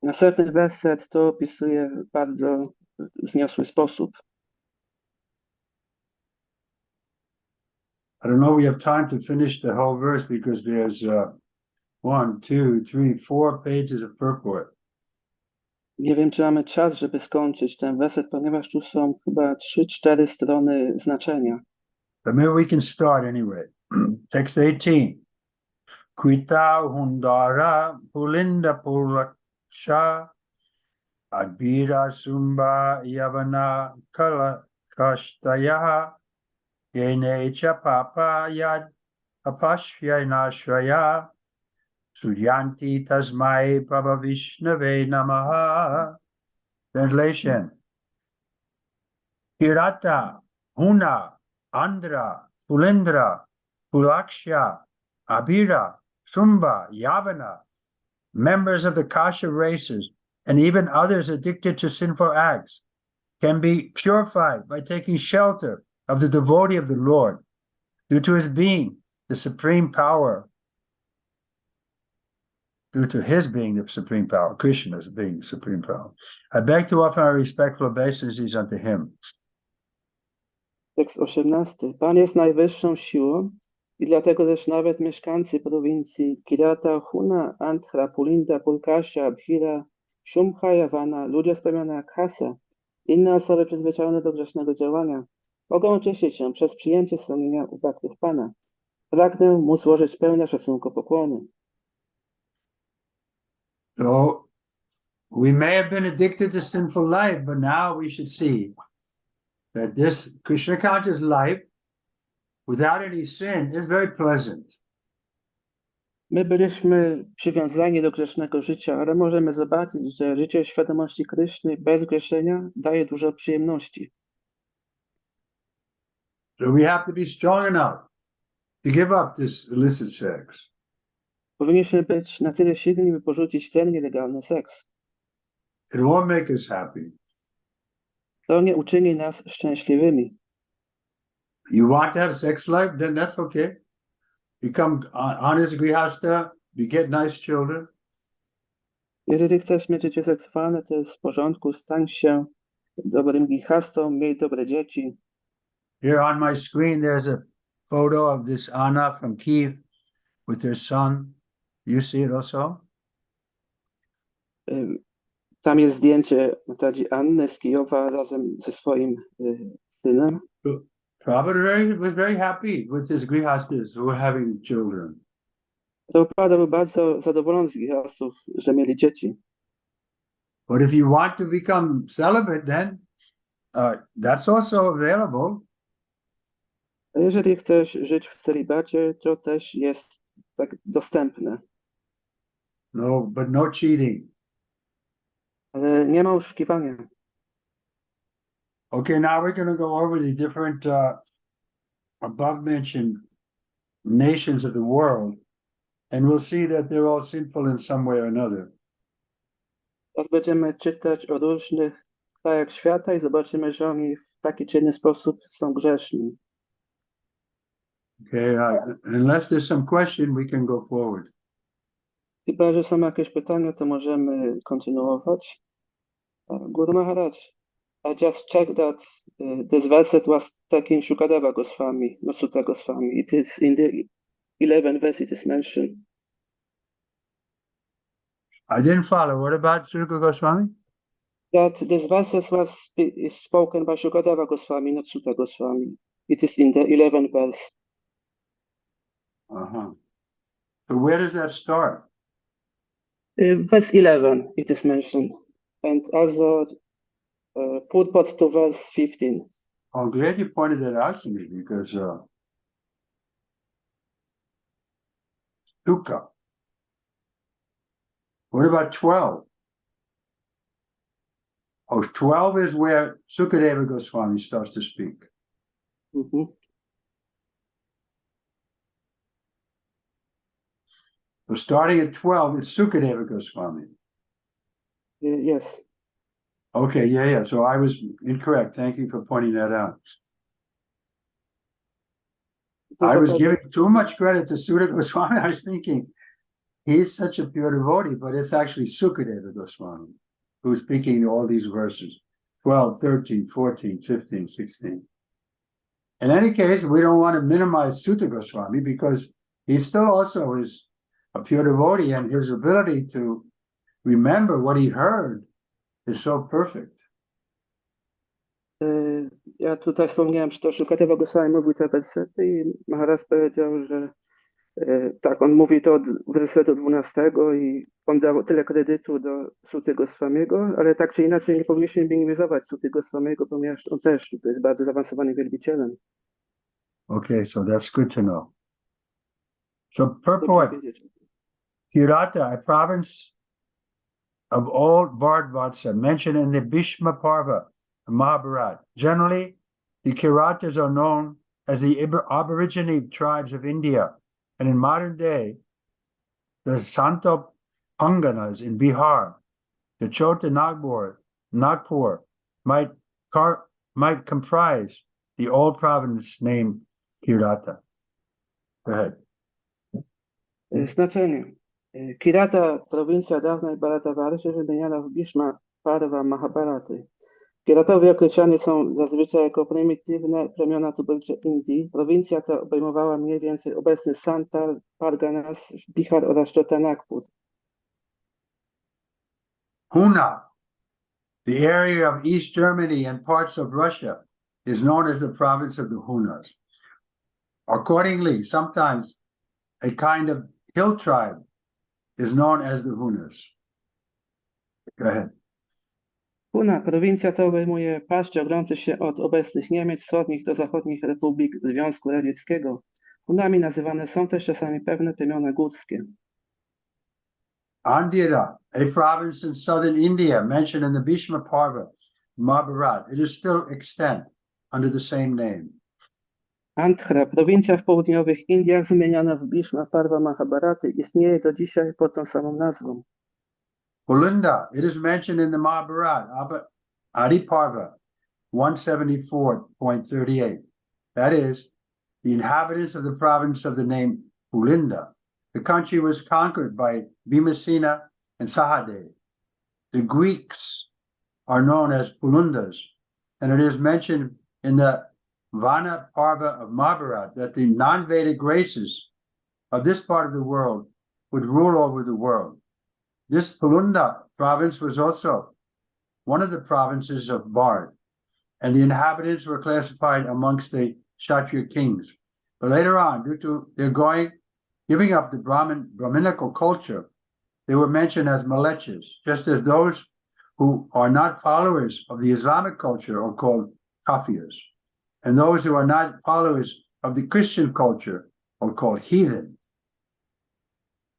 S5: Następny werset to opisuje w bardzo wzniosły sposób.
S3: I don't know we have time to finish the whole verse because there's 1, 2, 3, 4 pages of purport.
S5: Nie wiem, czy mamy czas, żeby skończyć ten werset, ponieważ tu są chyba 3-4 strony znaczenia.
S3: But maybe we can start anyway. Text 18. Kwita hundara pulinda pulaksha adbira sumba yavana kala kashtaya yenecha papa yad apashyanashvaya Suryanti tasmai prabhavishnave namaha. Translation. Kirata, Huna, Andhra, Pulindra, Pulaksha, Abhira, Sumba, Yavana, members of the Kasha races, and even others addicted to sinful acts, can be purified by taking shelter of the devotee of the Lord due to his being the supreme power, due to his being the supreme power, Krishna's being the supreme power. I beg to offer my respectful obeisances unto him.
S5: Tekst 18. Pan jest najwyższą siłą i dlatego też nawet mieszkańcy prowincji Kirata, Huna, Andhra, Pulinda, Pulkasha, Bhira, Shumcha, Yawana, ludzie spełnione jak Hasa, inne osoby przyzwyczajone do grzesznego działania, mogą cieszyć się przez przyjęcie schronienia u baktów Pana. Pragnę mu złożyć pełne szacunku pokłony.
S3: So we may have been addicted to sinful life, but now we should see that this Krishna conscious life without any sin is very pleasant.
S5: My byliśmy przywiązani do grzesznego życia, ale możemy zobaczyć, że życie świadomości Kryszny bez grzeszenia daje dużo przyjemności.
S3: So we have to be strong enough to give up this illicit sex.
S5: Powinniśmy być na tyle silni, by porzucić ten nielegalny seks.
S3: It won't make us happy.
S5: To nie uczyni nas szczęśliwymi.
S3: You want to have sex life, then that's okay. Become honest grihasta, beget nice children.
S5: Jeżeli chcesz mieć życie seksualne, to jest w porządku, stań się dobrym grihastą, miej dobre dzieci.
S3: Here on my screen, there's a photo of this Anna from Kiev with her son. You see it also?
S5: Tam jest zdjęcie Tadzi Anny z Kijowa razem ze swoim synem.
S3: Prabhupada was very happy with his grihastas who were having children.
S5: Prabhupada był bardzo zadowolony z grihastów, że mieli dzieci.
S3: But if you want to become celibate, then that's also available.
S5: A jeżeli chcesz żyć w celibacie, to też jest tak dostępne.
S3: No, but no cheating.
S5: Ale nie ma oszukiwania.
S3: Okay, now we're going to go over the different above mentioned nations of the world, and we'll see that they're all sinful in some way or another.
S5: Teraz będziemy czytać o różnych krajach świata i zobaczymy, że oni w taki czy inny sposób są grzeszni.
S3: Okay, unless there's some question, we can go forward.
S5: Chyba że są jakieś pytania, to możemy kontynuować. Guru Maharaj, I just checked that this verse was taken Shukadeva Goswami, not Sutta Goswami. It is in the 11th verse it is mentioned.
S3: I didn't follow. What about Suka Goswami?
S5: That this verse is spoken by Shukadeva Goswami, not Sutta Goswami. It is in the 11th verse.
S3: Uh-huh. So where does that start?
S5: Verse 11 it is mentioned. And also purport to verse 15.
S3: I'm glad you pointed that out to me because Suka. What about 12? Oh, 12 is where Sukadeva Goswami starts to speak.
S5: Mm-hmm.
S3: So starting at 12, it's Sukadeva Goswami.
S5: Yes.
S3: Okay, yeah. So I was incorrect. Thank you for pointing that out. I was giving too much credit to Sukadeva Goswami. I was thinking, he's such a pure devotee, but it's actually Sukadeva Goswami who's speaking all these verses, 12, 13, 14, 15, 16. In any case, we don't want to minimize Sutta Goswami because he still also is a pure devotee and his ability to remember what he heard is so perfect.
S5: Ja tutaj wspomniałem, że to Shukadeva Goswami mówił te wersety i Maharaj powiedział, że tak, on mówi to od wersetu 12 i on dał tyle kredytu do Sutty Goswamiego, ale tak czy inaczej nie powinniśmy minimizować Sutty Goswamiego, ponieważ on też tutaj jest bardzo zaawansowanym wielbicielem.
S3: Okay, so that's good to know. So purport, Kirata, a province of old Bharatvatsa, mentioned in the Bhishma Parva, Mahabharata. Generally, the Kiratas are known as the Aborigine tribes of India, and in modern day, the Santo Panganas in Bihar, the Chota Nagpur might might comprise the old province named Kirata. Go ahead.
S5: Znaczenie. Kirata, prowincja dawnej Bharatavarszy, wymieniana w Bhishma Parva Mahabharaty. Kiratowie określani są zazwyczaj jako prymitywne plemiona tubylcze Indii. Prowincja ta obejmowała mniej więcej obecny Santal, Parganas, Bihar oraz Chota Nagpur.
S3: Huna, the area of East Germany and parts of Russia, is known as the province of the Hunas. Accordingly, sometimes a kind of hill tribe is known as the Hunas. Go ahead.
S5: Huna, prowincja ta obejmuje paszczę oglący się od obecnych Niemiec wschodnich do zachodnich republik Związku Radzieckiego. Hunami nazywane są też czasami pewne plemiona górskie.
S3: Andhra, a province in southern India mentioned in the Bhishma Parva, Mahabharata. It is still extant under the same name.
S5: Andhra, prowincja w południowych Indiach wymieniana w Bhishma Parva Mahabharaty, istnieje do dzisiaj pod tą samą nazwą.
S3: Pulinda, it is mentioned in the Mahabharata, Adi Parva 174.38. That is, the inhabitants of the province of the name Pulinda. The country was conquered by Bhimasena and Sahadev. The Greeks are known as Pulundas, and it is mentioned in the Vana Parva of Mahabharata that the non-Vedic races of this part of the world would rule over the world. This Pulunda province was also one of the provinces of Bard, and the inhabitants were classified amongst the Kshatriya kings. But later on, due to their giving up the Brahminical culture, they were mentioned as Malechas, just as those who are not followers of the Islamic culture are called Kafirs, and those who are not followers of the Christian culture are called heathen.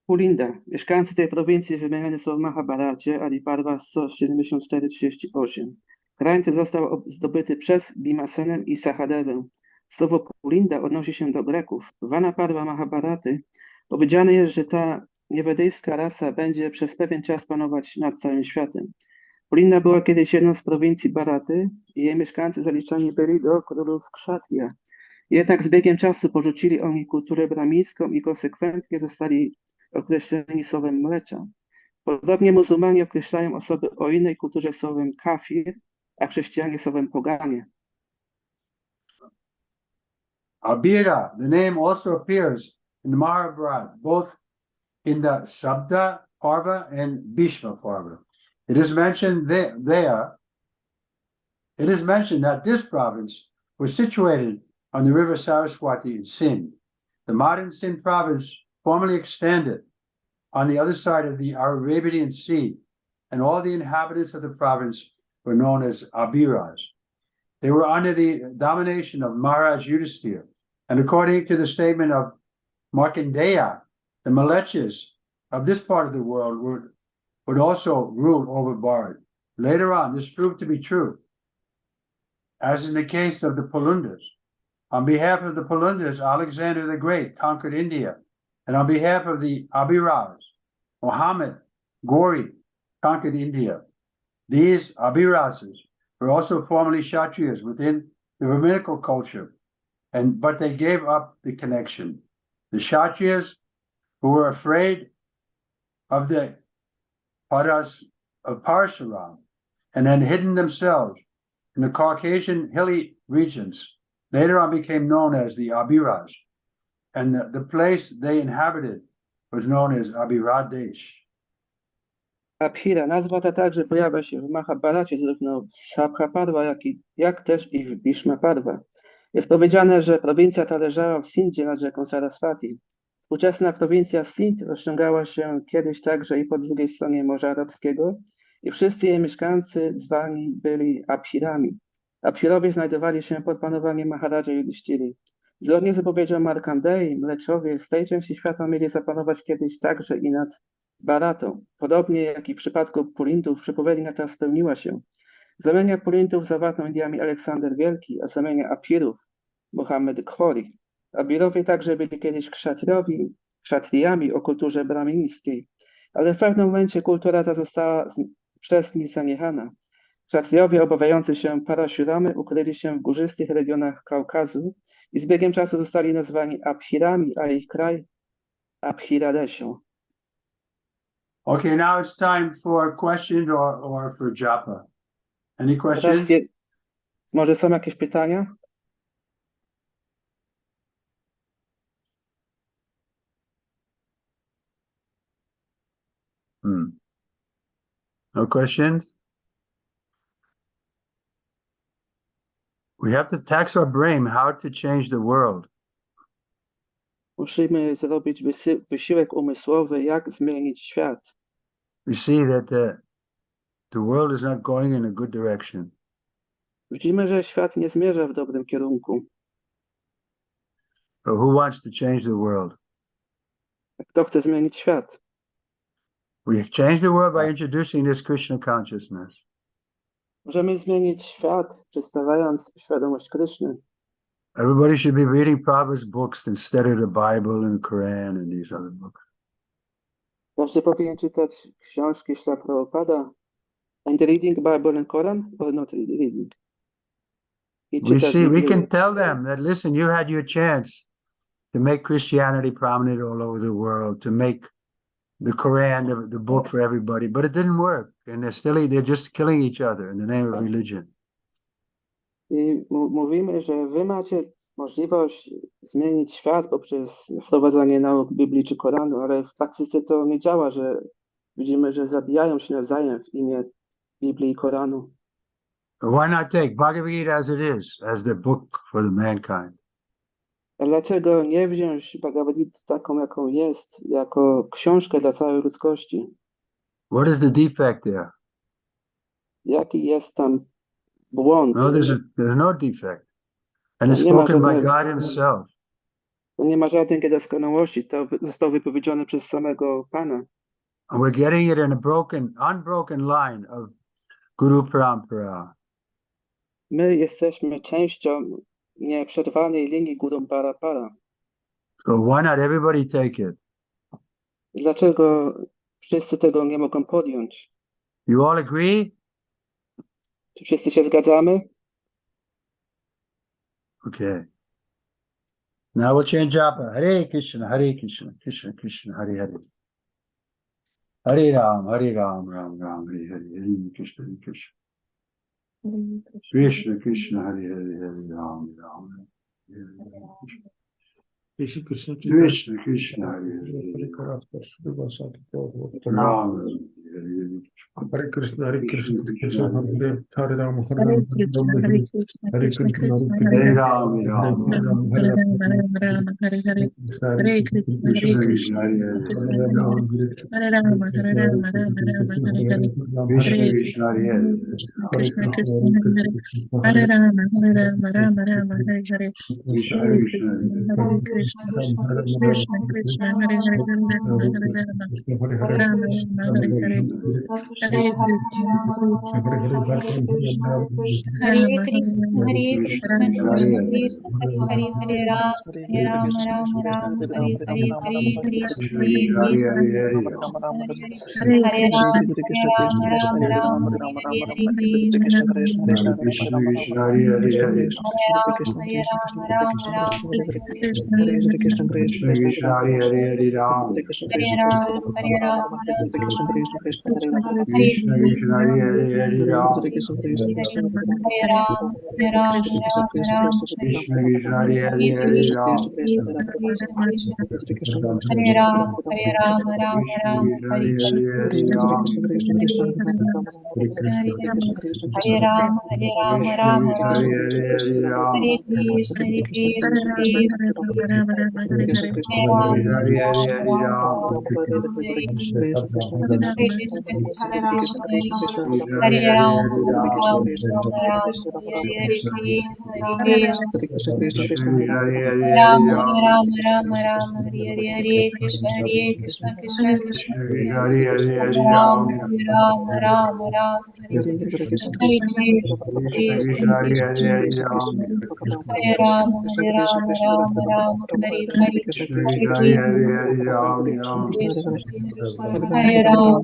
S5: Pulinda. Mieszkańcy tej prowincji wymieniani są w Mahabharacie, Adi Parva 174-38. Kraj ten został zdobyty przez Bhimasenę i Sahadewę. Słowo Pulinda odnosi się do Greków. W Vana Parva Mahabharaty powiedziane jest, że ta niewedyjska rasa będzie przez pewien czas panować nad całym światem. Pulinda była kiedyś jedną z prowincji Bharaty i jej mieszkańcy zaliczani byli do królów Kshatriya. Jednak z biegiem czasu porzucili oni kulturę brahmińską i konsekwentnie zostali określeni słowem mlecza. Podobnie muzułmanie określają osoby o innej kulturze słowem kafir, a chrześcijanie słowem poganie.
S3: Abira, the name also appears in the Mahabharata, both in the Sabda Parva and Bhishma Parva. It is mentioned it is mentioned that this province was situated on the river Saraswati in Sindh. The modern Sindh province formerly extended on the other side of the Arabian Sea, and all the inhabitants of the province were known as Abiras. They were under the domination of Maharaj Yudhisthira, and according to the statement of Markandeya, the Malechas of this part of the world would also rule over Bard. Later on, this proved to be true, as in the case of the Pulundas. On behalf of the Pulundas, Alexander the Great conquered India, and on behalf of the Abiras, Muhammad Ghori conquered India. These Abirases were also formerly Kshatriyas within the Brahminical culture, but they gave up the connection. The Kshatriyas, who were afraid of the Parashuram and had hidden themselves in the Caucasian hilly regions, later on became known as the Abiras, and the place they inhabited was known as Abhiradesh.
S5: Abhira, nazwa ta także pojawia się w Mahabharacie, zarówno w Sabha Parva, jak też i w Bhishma Parva. Jest powiedziane, że prowincja ta leżała w Sindhie nad rzeką Saraswati. Współczesna prowincja Sindh rozciągała się kiedyś także i po drugiej stronie Morza Arabskiego i wszyscy jej mieszkańcy zwani byli Abhirami. Abhirowie znajdowali się pod panowaniem Maharaja Yudhishtiry. Zgodnie z wypowiedzią Markandei, Mleczowie z tej części świata mieli zapanować kiedyś także i nad Bharatą. Podobnie jak i w przypadku Pulindów, przepowiednia ta spełniła się. Znamienia Pulindów zawarto Indiami Aleksander Wielki, a znamienia Apirów Mohammed Ghori. Abirowie także byli kiedyś kszatriyami o kulturze brahmińskiej, ale w pewnym momencie kultura ta została przez nich zaniechana. Kshatrijowie obawiający się Parashuramy ukryli się w górzystych regionach Kaukazu i z biegiem czasu zostali nazwani Abhirami, a ich kraj Abhiradesią.
S3: Okay, now it's time for questions or for japa. Any questions?
S5: Teraz może są jakieś pytania?
S3: No questions? We have to tax our brain how to change the world.
S5: Musimy zrobić wysiłek umysłowy, jak zmienić świat.
S3: We see that the world is not going in a good direction.
S5: Widzimy, że świat nie zmierza w dobrym kierunku.
S3: But who wants to change the world?
S5: Kto chce zmienić świat?
S3: We change the world by introducing this Krishna consciousness.
S5: Możemy zmienić świat, przedstawiając świadomość Kryszny.
S3: Everybody should be reading Prabhupada's books instead of the Bible and Quran and these other books.
S5: Każdy powinien czytać książki Śla Prabhupada. And reading Bible and Quran or not reading? I
S3: We
S5: czytać
S3: see, we
S5: Biblię.
S3: can tell them that, listen, you had your chance to make Christianity prominent all over the world, to make the Quran, the book for everybody, but it didn't work. And they're just killing each other in the name of religion.
S5: I mówimy, że wy macie możliwość zmienić świat poprzez wprowadzanie nauk Biblii czy Koranu, ale w praktyce to nie działa, że widzimy, że zabijają się nawzajem w imię Biblii i Koranu.
S3: Why not take Bhagavad Gita as it is, as the book for the mankind?
S5: A dlaczego nie wziąć Bhagavad Gita taką, jaką jest, jako książkę dla całej ludzkości?
S3: What is the defect there?
S5: Jaki jest tam błąd?
S3: No, there's no defect. And it's
S5: Nie ma
S3: spoken by
S5: żadnego-
S3: God himself.
S5: To nie ma żadnej niedoskonałości, to zostało wypowiedziane przez samego Pana.
S3: And we're getting it in a unbroken line of Guru Parampara.
S5: My jesteśmy częścią nieprzerwanej linii Guru Parapara.
S3: So why not everybody take it?
S5: Dlaczego wszyscy tego nie mogą podjąć?
S3: You all agree?
S5: Czy wszyscy się zgadzamy?
S3: Okay. Now we'll change japa. Hare Krishna, Hare Krishna, Krishna Krishna, Hare Hare. Hare Ram, Ram Ram, Hare Hare, Hare Krishna, Hare Krishna. Krishna Krishna, Hare Hare, Hare Ram, Ram Ram.
S6: Krishna Krishna
S3: Krishna Krishna, Hare Hare, Ram Ram,
S6: Hare Krishna Hare Krishna Krishna
S3: Hare
S6: Hare Hare Ram Hare
S7: Hare
S6: Ram
S7: Krishna, Hare Krishna,
S6: Hare
S7: Krishna
S6: Krishna
S7: Krishna,
S3: Hare
S7: Hare
S3: Ram, Ram Ram.
S7: Hare Rama, Hare Hare, Hare Krishna, Hare Krishna, Krishna Hare Rama, Hare Rama, Rama Rama, Hare Hare,
S3: Krishna Krishna, Hare Hare.
S7: Krishna Krishna, Hare Rama, Hare Rama, Rama Rama, Hare Hare,
S3: Krishna
S7: Hare
S3: Krishna,
S7: Hare Krishna, Krishna Krishna, Hare Hare, Hare Rama, Hare Rama, Rama Rama, Hare Hare, Hare Krishna,
S6: Hare
S7: Rama,
S8: Hare Krishna, Krishna Krishna, Hare Hare, Hare Ram, Ram Ram, Hare Hare, Hare Krishna, Krishna Hare Ram, Ram Ram, Hare Hare, Hare
S3: Krishna Krishna, Hare Hare, Hare.
S8: Ram, Ram
S3: Krishna Krishna, Hare Hare, Hare Ram.
S8: Hare Ram,
S3: Krishna Krishna, Hare Hare, Hare Ram.
S8: Hare Ram, Ram Ram,
S3: Krishna Krishna, Hare Hare, Hare Ram.
S8: Hare Ram, Ram Ram,
S3: Krishna
S8: Hare
S3: Krishna, Hare Hare, Hare Ram.
S8: Hare Ram, Ram Ram,
S3: Krishna Krishna, Hare Hare, Hare Ram.
S8: Hare Krishna, Hare Krishna,
S3: Krishna Krishna, Hare Hare, Hare Ram.
S8: Hare Ram, Ram Ram, Hare Hare,
S3: Krishna Krishna, Hare Hare,
S8: Ram
S3: Hare Ram.
S8: Ram Ram, Hare Hare, Krishna Krishna, Krishna Krishna,
S3: Krishna Krishna, Hare Hare, Hare
S8: Ram
S3: Ram.
S8: Ram, Hare Krishna,
S3: Krishna Krishna, Hare Hare, Hare Ram.
S8: Hare Ram, Ram, Hare Hare,
S3: Krishna Krishna, Hare Hare, Hare Ram, Ram.
S8: Hare Ram,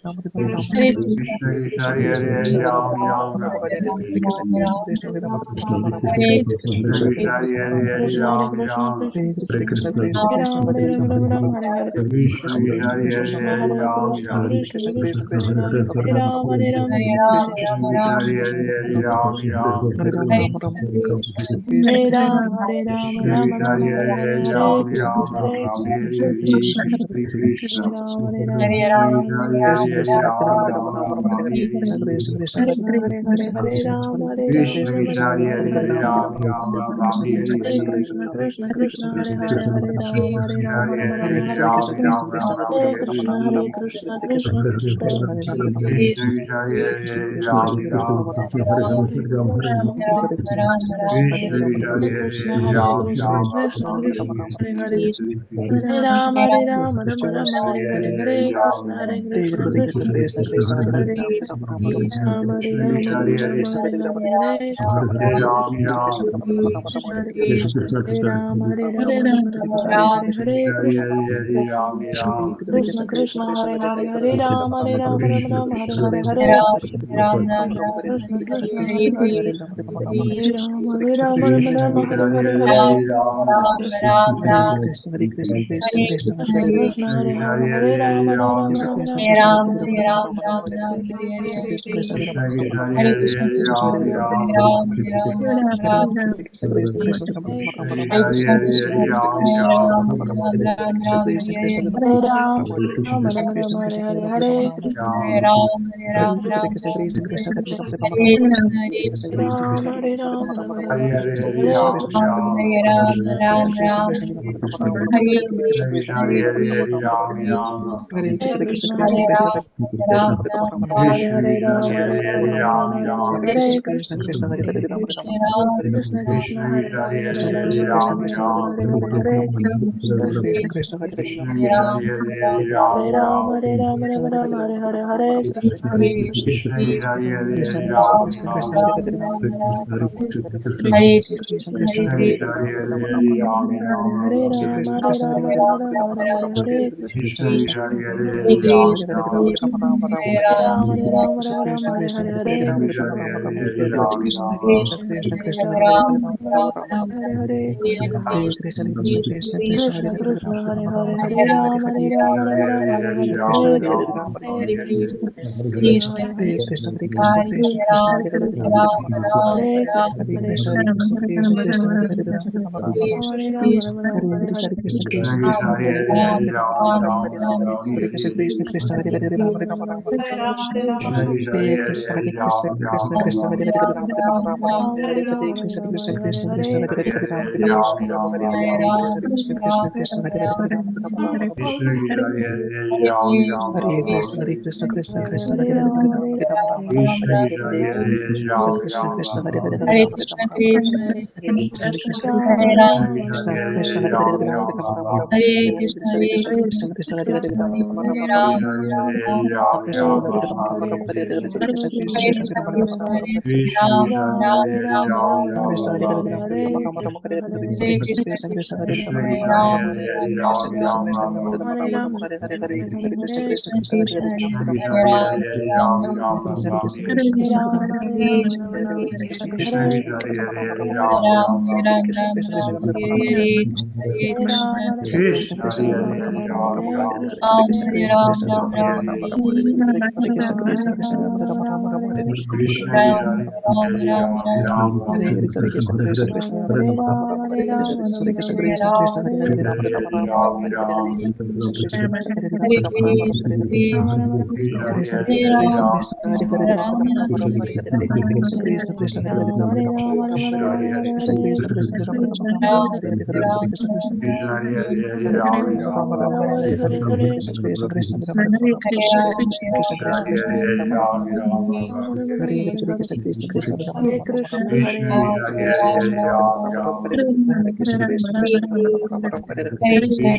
S7: Hare Krishna,
S3: Krishna Krishna Hare Hare Hare Ram Ram Ram Hare Hare
S7: Hare
S3: Krishna Krishna Hare Hare Hare Ram Ram
S1: Ram Hare Ram Ram Ram Hare Hare
S3: Krishna Krishna Hare Hare
S1: Krishna
S3: Hare
S1: Hare
S3: Ram
S1: Krishna
S3: Ram
S1: Krishna Krishna Hare Ram Hare Ram
S7: Hare
S1: Ram
S7: Ram,
S1: Hare
S3: Krishna
S7: Ram
S3: Krishna
S7: Ram,
S3: Hare Hare Hare Ram Ram
S7: Hare Krishna,
S1: Hare
S7: Krishna
S1: Ram
S7: Ram,
S1: Hare Ram
S3: Krishna
S1: Ram
S3: Krishna
S1: Ram
S3: Hare
S1: Hare
S3: Hare
S1: Hare
S3: Hare
S1: Hare
S3: Ram
S1: Krishna
S3: Ram
S1: Hare
S3: Ram
S1: Krishna
S3: Hare
S1: Krishna
S3: Hare
S7: Krishna
S1: Krishna
S3: Hare Krishna
S1: Hare Ram Hare Ram
S7: Hare
S1: Hare
S3: Krishna
S7: Ram,
S1: Ram
S3: Krishna
S1: Hare
S3: Hare
S7: Ram
S1: Hare
S3: Hare
S1: Krishna
S3: Ram
S7: Ram,
S3: Ram Ram Hare
S1: Krishna
S7: Hare
S1: Krishna Hare
S7: Krishna,
S1: Hare Hare Ram Hare Ram
S3: Krishna
S1: Ram
S3: Krishna
S1: Ram
S3: Hare
S1: Hare
S3: Hare Hare
S1: Hare
S3: Ram Ram Ram Ram Hare
S1: Hare
S3: Hare
S1: Krishna Krishna
S7: Hare
S1: Krishna Hare
S7: Krishna,
S1: Hare Hare Ram
S7: Hare
S1: Hare Ram
S3: Hare
S1: Ram Ram
S3: Hare
S1: Hare
S3: Ram Ram Ram Ram
S1: Hare
S3: Hare
S1: Krishna Hare
S3: Hare
S1: Krishna Krishna Krishna
S3: Krishna Krishna Hare Hare Ram Ram
S1: Hare Krishna
S7: Ram, Ram Ram,
S3: Krishna Krishna Hare
S1: Hare Krishna
S3: Hare
S1: Hare
S3: Ram
S1: Krishna
S3: Ram
S1: Krishna
S3: Ram
S1: Krishna Hare Hare
S7: Hare Ram,
S1: Hare Ram Rama Rama Hare Hare Hare Krishna
S3: Ram
S1: Hare Krishna Krishna Krishna Hare Hare Ram Hare Ram Rama Rama Hare Hare Hare
S3: Hare Ram Ram
S1: Krishna Hare Krishna Hare Ram Hare Ram
S7: Hare
S1: Rama
S7: Ram,
S1: Rama Hare
S7: Ram
S1: Hare Hare
S3: Hare
S1: Krishna
S3: Hare Hare Ram Ram
S1: Krishna Krishna Hare Hare Hare Ram Hare Ram Rama
S3: Krishna
S1: Rama Hare
S3: Krishna
S1: Hare
S7: Hare
S1: Hare
S7: Ram,
S1: Krishna
S7: Ram Ram,
S1: Krishna Krishna
S7: Hare
S1: Hare Hare Hare
S7: Krishna,
S1: Ram Hare Ram Rama
S3: Krishna
S1: Rama
S3: Krishna
S1: Hare
S3: Hare
S1: Hare
S3: Hare
S1: Hare
S7: Ram
S3: Ram
S7: Ram,
S3: Ram
S7: Ram Ram, Hare
S1: Krishna
S7: Krishna,
S1: Krishna
S7: Hare
S1: Hare
S3: Krishna
S1: Hare
S3: Hare
S1: Hare Ram
S3: Hare
S1: Hare
S3: Ram
S1: Ram Rama
S3: Ram
S7: Hare
S1: Rama
S7: Ram,
S1: Hare
S7: Hare Ram, Ram Ram, Hare Krishna,
S3: Krishna Krishna Hare
S7: Hare Krishna,
S3: Hare
S7: Krishna
S3: Ram
S7: Krishna, Hare
S3: Ram
S7: Ram, Hare Ram, Ram Ram,
S3: Krishna
S7: Hare
S3: Krishna
S7: Krishna,
S3: Hare
S7: Krishna
S3: Hare
S7: Krishna,
S3: Ram
S7: Hare
S3: Ram
S7: Ram, Ram Ram, Ram Hare
S1: Hare
S7: Krishna,
S1: Ram Rama Rama Hare Hare Hare Krishna
S7: Hare
S3: Ram
S7: Ram, Hare Ram, Ram Ram, Hare Krishna, Hare Krishna,
S1: Ram Hare Ram Rama
S3: Hare
S1: Rama Hare
S3: Hare
S1: Hare
S3: Hare
S1: Hare
S3: Ram
S1: Krishna
S3: Ram
S7: Hare Ram, Ram Ram, Hare
S3: Krishna
S7: Krishna,
S3: Krishna
S7: Hare
S3: Hare Hare
S7: Krishna,
S3: Ram
S7: Hare
S3: Ram
S1: Hare Krishna
S7: Hare
S1: Hare
S7: Ram,
S1: Krishna
S7: Ram Ram, Ram
S1: Hare
S3: Krishna
S1: Hare
S3: Krishna
S1: Ram
S3: Hare
S1: Hare Ram
S3: Hare
S1: Rama
S3: Ram
S1: Rama Hare
S3: Ram
S1: Hare Krishna
S7: Hare Ram,
S1: Krishna Krishna
S3: Krishna
S1: Hare
S3: Krishna
S1: Hare
S3: Hare
S1: Hare
S3: Hare
S1: Ram Hare
S3: Ram
S1: Rama Rama
S3: Ram
S1: Hare Hare Hare
S3: Krishna
S7: Hare
S3: Krishna
S7: Ram,
S3: Hare
S7: Ram
S3: Hare
S7: Ram,
S3: Ram
S1: Hare Ram
S3: Ram
S1: Hare Ram Rama Rama Hare Hare Hare Krishna Hare Krishna
S3: Krishna Krishna Hare Hare
S7: Hare
S3: Ram
S7: Ram,
S3: Ram
S7: Ram Ram, Hare
S1: Krishna
S7: Krishna,
S1: Krishna
S3: Krishna
S7: Hare
S1: Hare
S3: Krishna
S7: Krishna,
S3: Hare
S1: Ram Rama
S3: Hare
S1: Rama
S3: Ram
S1: Hare Hare
S3: Ram
S1: Hare
S3: Ram
S1: Ram Hare
S7: Hare
S1: Ram
S7: Ram,
S1: Rama Rama Hare Hare Hare Krishna
S3: Krishna Krishna Hare
S7: Hare
S3: Ram
S7: Krishna,
S3: Ram
S7: Hare Hare
S1: Hare
S7: Ram,
S1: Ram Hare
S7: Hare
S1: Ram
S7: Ram,
S1: Rama Rama Hare Hare Hare
S3: Krishna
S1: Krishna
S3: Krishna Hare Ram
S7: Krishna
S3: Ram
S7: Krishna, Hare Hare Ram, Ram Ram,
S1: Hare Hare
S7: Hare Krishna, Krishna Krishna,
S1: Krishna Krishna Hare Hare
S7: Hare
S1: Hare
S7: Ram,
S1: Ram Hare
S7: Ram
S1: Ram Rama Rama Hare Hare Hare Krishna
S7: Hare Krishna,
S1: Krishna
S7: Krishna
S1: Hare Hare
S7: Krishna, Hare Ram,
S1: Hare Krishna
S7: Ram Ram,
S1: Hare
S7: Ram
S1: Krishna Hare
S7: Krishna,
S1: Krishna
S7: Krishna
S1: Hare Ram Rama
S7: Krishna,
S1: Rama Hare Hare
S3: Krishna Krishna Hare
S7: Ram
S3: Hare Ram
S7: Ram,
S3: Ram
S7: Ram
S3: Ram Hare Hare
S1: Krishna Hare
S3: Krishna Krishna Hare Hare Ram Ram Ram
S1: Ram Hare Ram Hare Ram Hare Hare Hare
S3: Hare
S1: Krishna
S3: Hare Ram Ram Ram Krishna Krishna Hare Hare Ram Ram
S1: Hare Ram Hare
S3: Krishna Krishna Hare Hare Ram Ram
S7: Hare Krishna, Krishna
S1: Ram
S7: Hare
S1: Hare
S7: Ram,
S3: Krishna
S1: Ram
S3: Krishna
S1: Hare
S3: Hare
S1: Hare
S3: Hare Ram Ram
S7: Hare Krishna, Hare Krishna, Hare Ram,
S3: Krishna Hare
S7: Ram
S3: Hare Ram Ram
S7: Hare Krishna, Krishna Hare
S3: Krishna
S7: Ram,
S3: Krishna
S7: Ram
S3: Hare Hare
S7: Ram,
S3: Ram
S7: Hare Krishna, Krishna Krishna
S3: Krishna
S7: Hare
S3: Krishna
S7: Ram,
S3: Hare
S7: Ram
S3: Hare
S7: Ram Ram Krishna Krishna
S3: Krishna Krishna
S7: Hare
S3: Hare
S7: Ram,
S3: Hare
S7: Ram
S3: Ram
S7: Ram
S3: Ram
S7: Krishna Krishna
S3: Krishna Krishna Hare Hare
S7: Hare
S3: Ram
S7: Ram,
S3: Ram
S7: Ram Ram Ram Hare Krishna
S3: Krishna Hare Hare Ram Ram
S7: Ram Hare Ram, Ram Ram
S3: Hare Krishna
S7: Hare
S3: Krishna
S7: Ram,
S3: Hare
S7: Ram
S3: Hare
S7: Ram
S3: Ram
S7: Ram
S3: Ram
S7: Hare Ram,
S3: Krishna Hare Ram Ram
S7: Hare Krishna,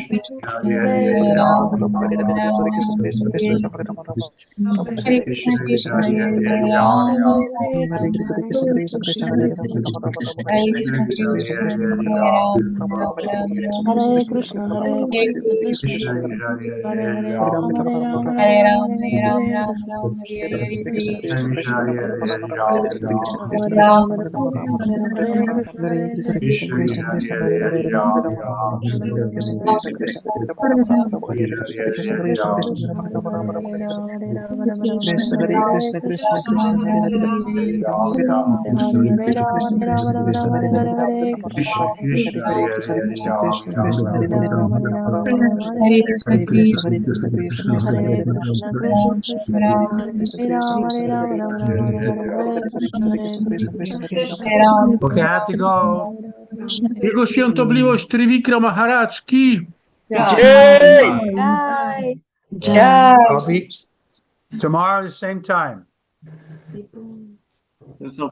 S7: Krishna
S3: Krishna
S7: Hare
S3: Hare
S7: Ram,
S3: Ram
S7: Ram Ram
S3: Krishna Hare
S7: Ram Ram
S3: Krishna Hare Ram Ram
S7: Hare Ram,
S3: Krishna Hare Ram Ram
S1: Hare Krishna
S3: Krishna
S1: Hare
S3: Krishna Hare Ram Ram Krishna Hare Ram Ram Krishna Krishna Hare Ram Ram
S1: Hare Krishna Hare Krishna
S3: Krishna Krishna Hare Ram Ram
S1: Hare Krishna Hare Krishna Krishna
S3: Krishna Krishna
S1: Hare
S3: Hare
S1: Hare
S3: Ram
S1: Ram Hare Ram
S3: Ram
S1: Hare
S3: Okay, I have to go.
S6: Jego świątobliwość Trivikrama Maharaj ki.
S3: I'll be tomorrow the same time.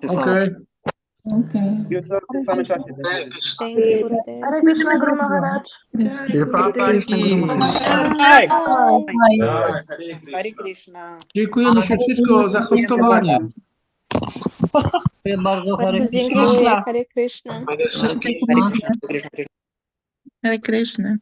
S6: Okej.
S5: Jutro w tym samym czasie.
S1: Hare Krishna Guru Maharaj.
S3: Prabhupada ki.
S9: Hare Krishna.
S6: Dziękujemy się wszystko za hostowanie.
S9: Dziękuję bardzo. Hare
S2: Krishna.
S1: Hare Krishna.
S7: Hare Krishna.